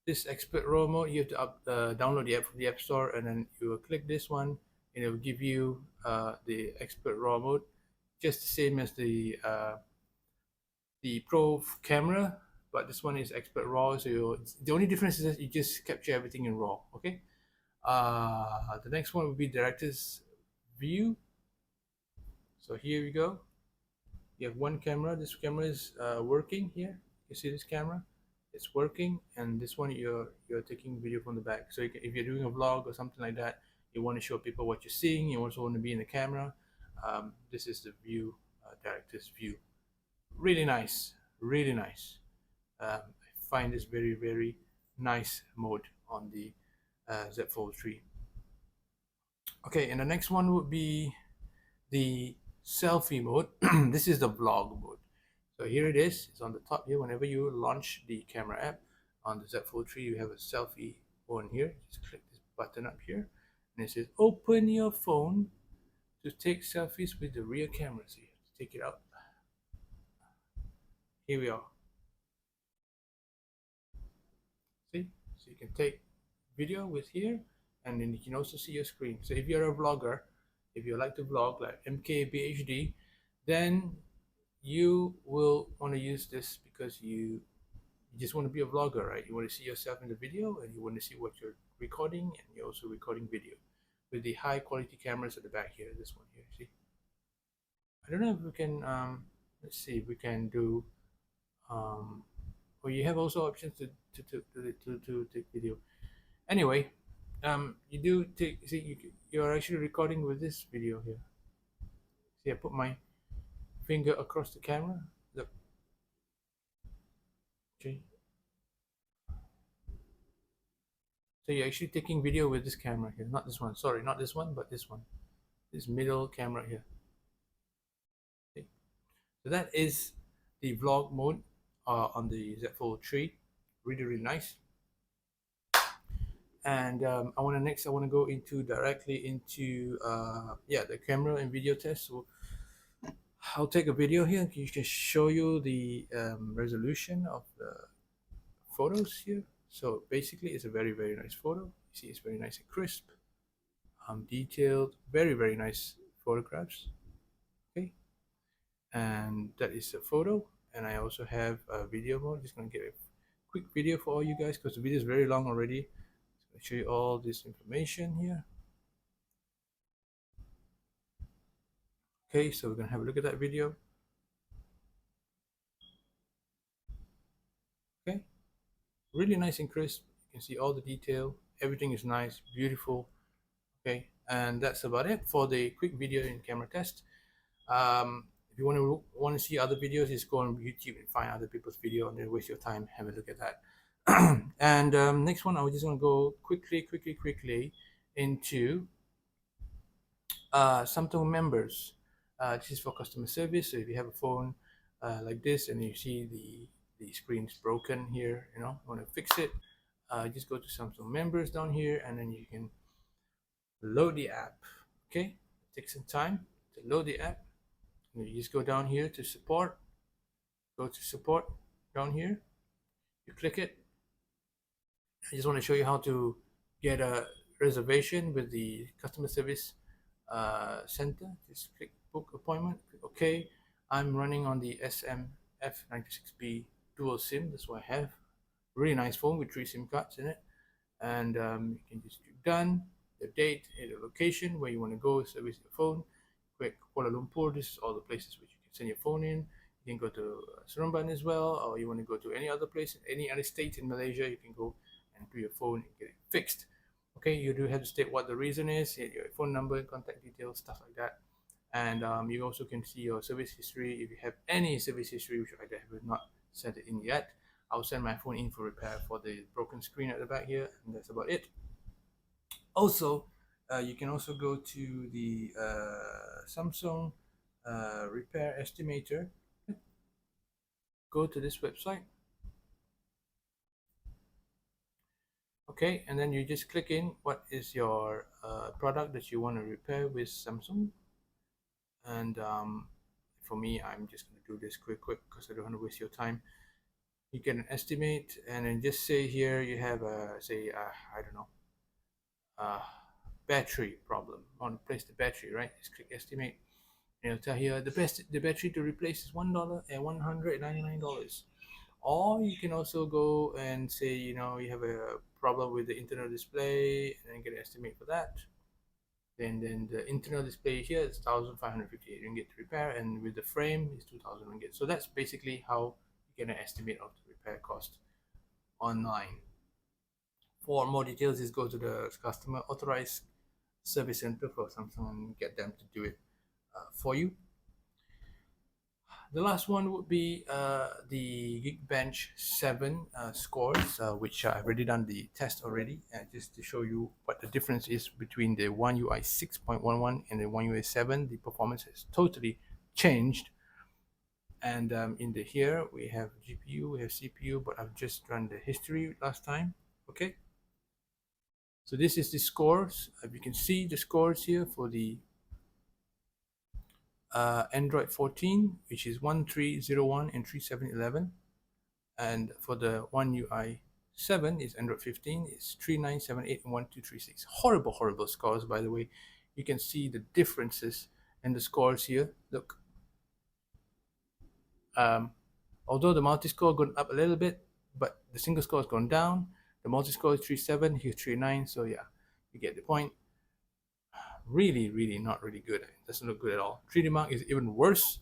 This Expert RAW mode, you have to download the app from the App Store, and then you will click this one and it will give you the Expert RAW mode, just the same as the Pro camera, but this one is Expert RAW. So the only difference is that you just capture everything in RAW. Okay. The next one will be Director's View. So here we go. You have one camera. This camera is working here. You see this camera? It's working, and this one you're taking video from the back. So if you're doing a vlog or something like that, you want to show people what you're seeing. You also want to be in the camera. This is the view, Director's View. Really nice, really nice. I find this very, very nice mode on the Z Fold 3. Okay, and the next one would be the selfie mode. This is the vlog mode. So here it is. It's on the top here. Whenever you launch the camera app on the Z Fold 3, you have a selfie on here. Just click this button up here, and it says open your phone to take selfies with the rear camera. So you have to take it out. Here we are. See, so you can take video with here, and then you can also see your screen. So if you're a vlogger, if you like to vlog like MKBHD, then you will want to use this because you just want to be a vlogger, right? You want to see yourself in the video, and you want to see what you're recording, and you're also recording video with the high quality cameras at the back here. This one here, see. I don't know if we can let's see if we can do or you have also options to take video. Anyway, you do take, see, you're actually recording with this video here. See, I put my finger across the camera. Look. Okay. So you're actually taking video with this camera here, not this one. Sorry, not this one, but this one. This middle camera here. Okay. So that is the vlog mode on the Z Fold 3. Really, really nice. And I want to go into directly into the camera and video test. So I'll take a video here. You can show you the resolution of the photos here. So basically, it's a very, very nice photo. You see, it's very nice and crisp, detailed, very, very nice photographs. Okay, and that is a photo. And I also have a video mode. Just gonna get a quick video for all you guys because the video is very long already. I'll show you all this information here. Okay, so we're gonna have a look at that video. Okay, really nice and crisp. You can see all the detail. Everything is nice, beautiful. Okay, and that's about it for the quick video in camera test. If you want to see other videos, just go on YouTube and find other people's video and then waste your time. Have a look at that. And next one, I was just gonna go quickly into Samsung members. This is for customer service. So if you have a phone like this and you see the screen is broken here, you want to fix it, just go to Samsung members down here, and then you can load the app. Okay, take some time to load the app. You just go down here to support. Go to support down here. You click it. I just want to show you how to get a reservation with the customer service center. Just click book appointment. Click OK. I'm running on the F926B dual SIM. That's what I have. Really nice phone with 3 SIM cards in it. And you can just do done. The date and the location where you want to go service your phone. Quick Kuala Lumpur. This is all the places which you can send your phone in. You can go to Seremban as well, or you want to go to any other place, any other state in Malaysia, you can go and do your phone and get it fixed. Okay, you do have to state what the reason is, your phone number, contact details, stuff like that. And you also can see your service history. If you have any service history, which I have not sent it in yet, I'll send my phone in for repair for the broken screen at the back here, and that's about it. Also, you can also go to the Samsung repair estimator. Go to this website. Okay, and then you just click in what is your product that you want to repair with Samsung. And for me, I'm just going to do this quick because I don't want to waste your time. You get an estimate, and then just say here you have a I don't know, battery problem. I want to replace the battery, right? Just click estimate, and it'll tell you the battery to replace is $199. Or you can also go and say, you have a problem with the internal display, and then get an estimate for that. Then the internal display here is 1,558 ringgit to repair, and with the frame is 2,000 ringgit. So that's basically how you get an estimate of the repair cost online. For more details, just go to the customer authorized service center for Samsung and get them to do it for you. The last one would be the Geekbench 7 scores, which I've already done the test already, just to show you what the difference is between the One UI 6.11 and the One UI 7. The performance has totally changed. And in the here we have GPU, we have CPU, but I've just run the history last time. Okay, so this is the scores. You can see the scores here for the Android 14, which is 1301 and 3711, and for the One UI 7 is Android 15, it's 3978 and 1236. Horrible scores, by the way. You can see the differences in the scores here. Look, although the multi-score gone up a little bit, but the single score has gone down. The multi-score is 37, here's 39, so yeah, you get the point. Really not really good. It doesn't look good at all. 3D Mark is even worse.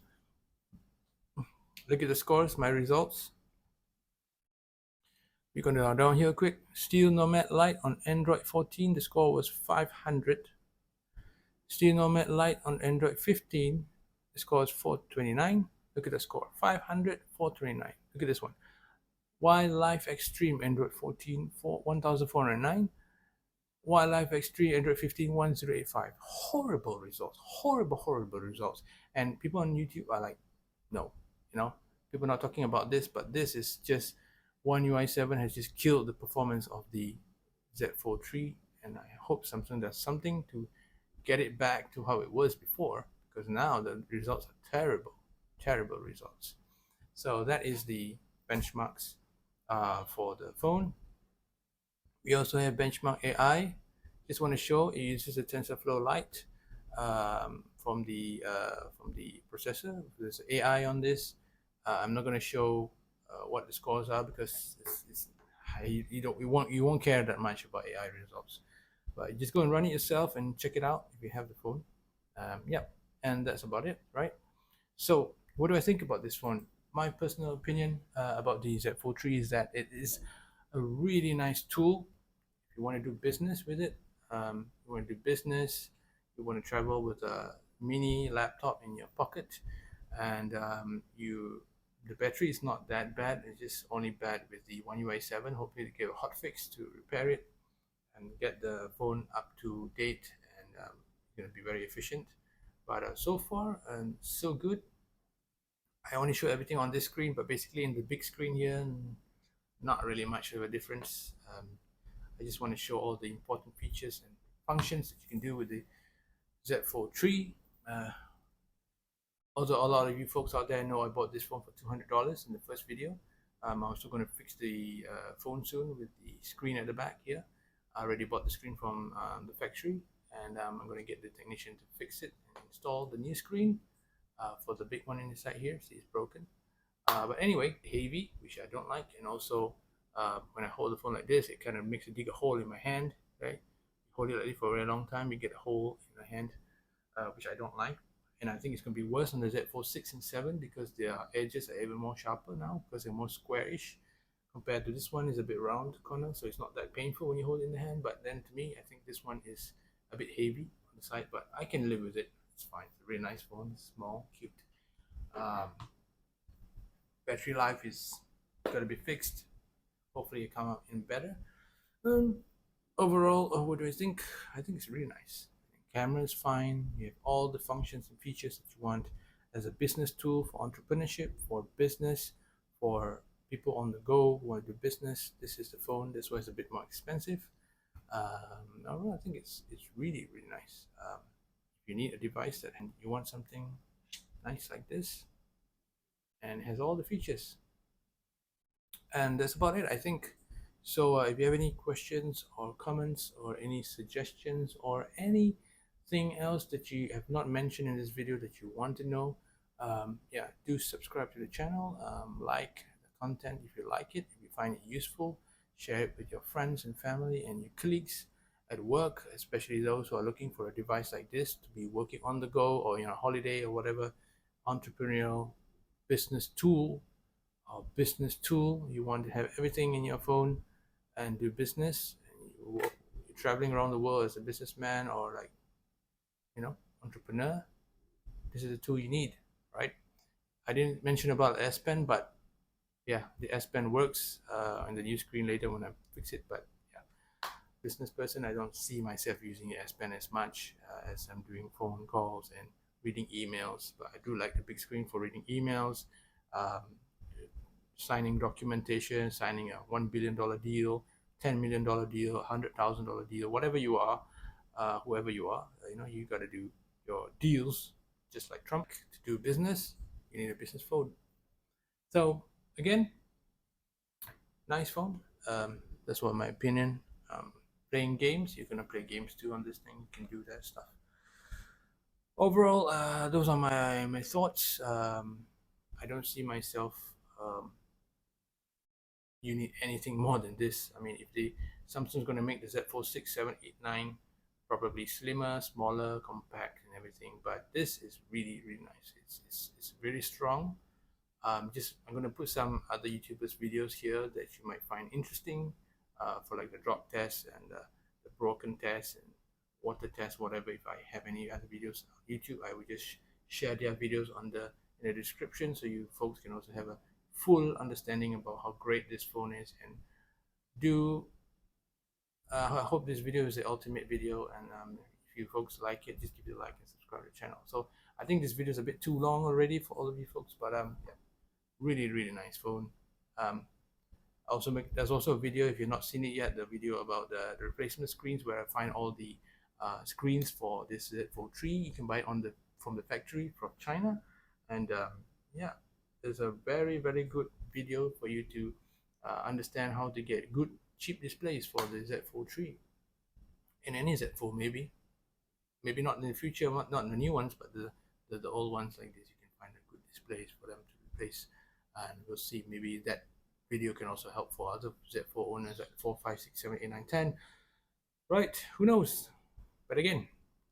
Look at the scores, my results. We're going to go down here quick. Steel Nomad Lite on Android 14, the score was 500. Steel Nomad Lite on Android 15, the score is 429. Look at the score, 500, 429. Look at this one. Wildlife Extreme Android 14, 1409. Wildlife Extreme Android 15, 1085. Horrible results. Horrible results. And people on YouTube are like, no, people are not talking about this, but this is just One UI 7 has just killed the performance of the Z Fold 3, and I hope Samsung does something to get it back to how it was before, because now the results are terrible results. So that is the benchmarks for the phone. We also have benchmark AI. Just want to show it uses a TensorFlow Lite from the processor. There's AI on this. I'm not going to show what the scores are because you won't care that much about AI results. But just go and run it yourself and check it out if you have the phone. Yeah, and that's about it, right? So what do I think about this phone? My personal opinion about the Z Fold 3 is that it is a really nice tool if you want to do business with it. You want to do business, you want to travel with a mini laptop in your pocket, and the battery is not that bad. It's just only bad with the One UI 7. Hopefully, they get a hot fix to repair it and get the phone up to date and going to be very efficient. But so far, so good. I only show everything on this screen, but basically in the big screen here, not really much of a difference. I just want to show all the important features and functions that you can do with the Z Fold 3. Although a lot of you folks out there know I bought this phone for $200 in the first video. I'm also going to fix the phone soon with the screen at the back here. I already bought the screen from the factory, and I'm going to get the technician to fix it and install the new screen for the big one in the side here. See, it's broken. But anyway, heavy, which I don't like, and also when I hold the phone like this, it kind of makes it dig a hole in my hand, right? You hold it like this for a very long time, you get a hole in the hand, which I don't like. And I think it's going to be worse on the Z Fold 6 and 7 because their edges are even more sharper now because they're more squarish compared to this one is a bit round corner, so it's not that painful when you hold it in the hand. But then to me, I think this one is a bit heavy on the side, but I can live with it. It's fine. It's a really nice phone, small, cute. Battery life is got to be fixed. Hopefully it come out in better. Overall, what do I think? I think it's really nice. Camera is fine. You have all the functions and features that you want as a business tool for entrepreneurship, for business, for people on the go who want to do business. This is the phone. This was a bit more expensive. I think it's really nice. If you need a device that you want something nice like this, and it has all the features, and that's about it, I think. So if you have any questions or comments or any suggestions or anything else that you have not mentioned in this video that you want to know, yeah, do subscribe to the channel, like the content if you like it, if you find it useful, share it with your friends and family and your colleagues at work, especially those who are looking for a device like this to be working on the go or holiday or whatever, entrepreneurial business tool. You want to have everything in your phone and do business, and you're traveling around the world as a businessman or like entrepreneur. This is the tool you need, right? I didn't mention about S Pen, but yeah, the S Pen works on the new screen later when I fix it. But yeah, business person, I don't see myself using S Pen as much as I'm doing phone calls and reading emails. But I do like the big screen for reading emails, signing documentation, signing a $1 billion deal, $10 million deal, $100,000 deal, whatever you are, whoever you are, you got to do your deals just like Trump. To do business, you need a business phone. So again, nice phone. That's what my opinion. Playing games, you're gonna play games too on this thing. You can do that stuff. Overall, those are my thoughts. I don't see myself you need anything more than this. I mean, if the Samsung's going to make the Z Fold 6, 7, 8, 9 probably slimmer, smaller, compact and everything, but this is really nice. It's really strong. I'm going to put some other YouTubers videos here that you might find interesting for like the drop test and the broken test and water test, whatever. If I have any other videos on YouTube, I will just share their videos in the description, so you folks can also have a full understanding about how great this phone is. And I hope this video is the ultimate video, and if you folks like it, just give it a like and subscribe to the channel. So I think this video is a bit too long already for all of you folks, but yeah, really nice phone. There's also a video, if you've not seen it yet, the video about the replacement screens, where I find all the screens for this Z Fold 3. You can buy it from the factory from China, and yeah, there's a very good video for you to understand how to get good cheap displays for the Z Fold 3 in any Z Fold. Maybe not in the future, not in the new ones, but the old ones like this, you can find a good displays for them to replace, and we'll see. Maybe that video can also help for other Z4 owners like 4, 5, 6, 7, 8, 9, 10. Right, who knows? But again,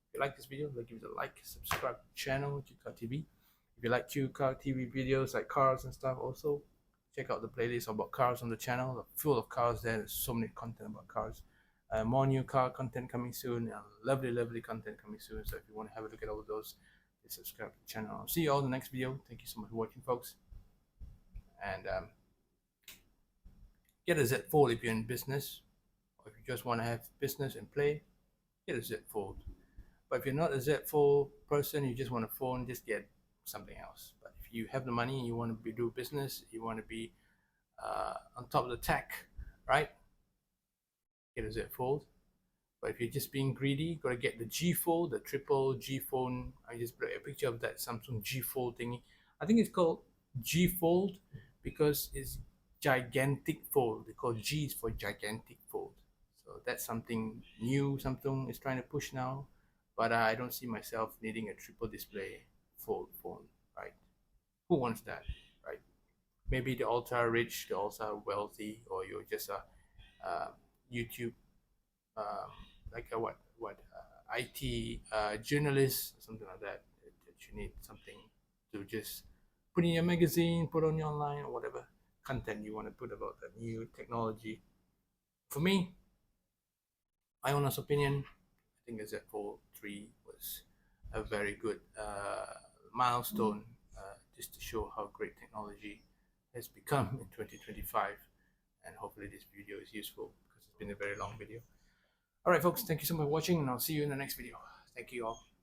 if you like this video, give it a like, subscribe to the channel, QCar TV. If you like QCar TV videos like cars and stuff, also check out the playlist about cars on the channel. Full of cars there. There's so many content about cars. More new car content coming soon. Lovely content coming soon. So if you want to have a look at all of those, please subscribe to the channel. I'll see you all in the next video. Thank you so much for watching, folks. And get a Z Fold if you're in business, or if you just want to have business and play, get a Z Fold. But if you're not a Z Fold person, you just want a phone, just get something else. But if you have the money and you want to do business, you want to be on top of the tech, right? Get a Z Fold. But if you're just being greedy, gotta get the G Fold, the triple G phone. I just put a picture of that Samsung G Fold thingy. I think it's called G Fold because it's gigantic fold. They call G's for gigantic fold. So that's something new Samsung is trying to push now. But I don't see myself needing a triple display fold phone, right? Who wants that, right? Maybe the ultra rich, the ultra wealthy, or you're just a YouTube like a IT journalist, something like that. That you need something to just put in your magazine, put on your online, or whatever content you want to put about the new technology. For me, my honest opinion, I think the Z Fold 3 was a very good milestone, just to show how great technology has become in 2025. And hopefully this video is useful because it's been a very long video. Alright folks, thank you so much for watching, and I'll see you in the next video. Thank you all.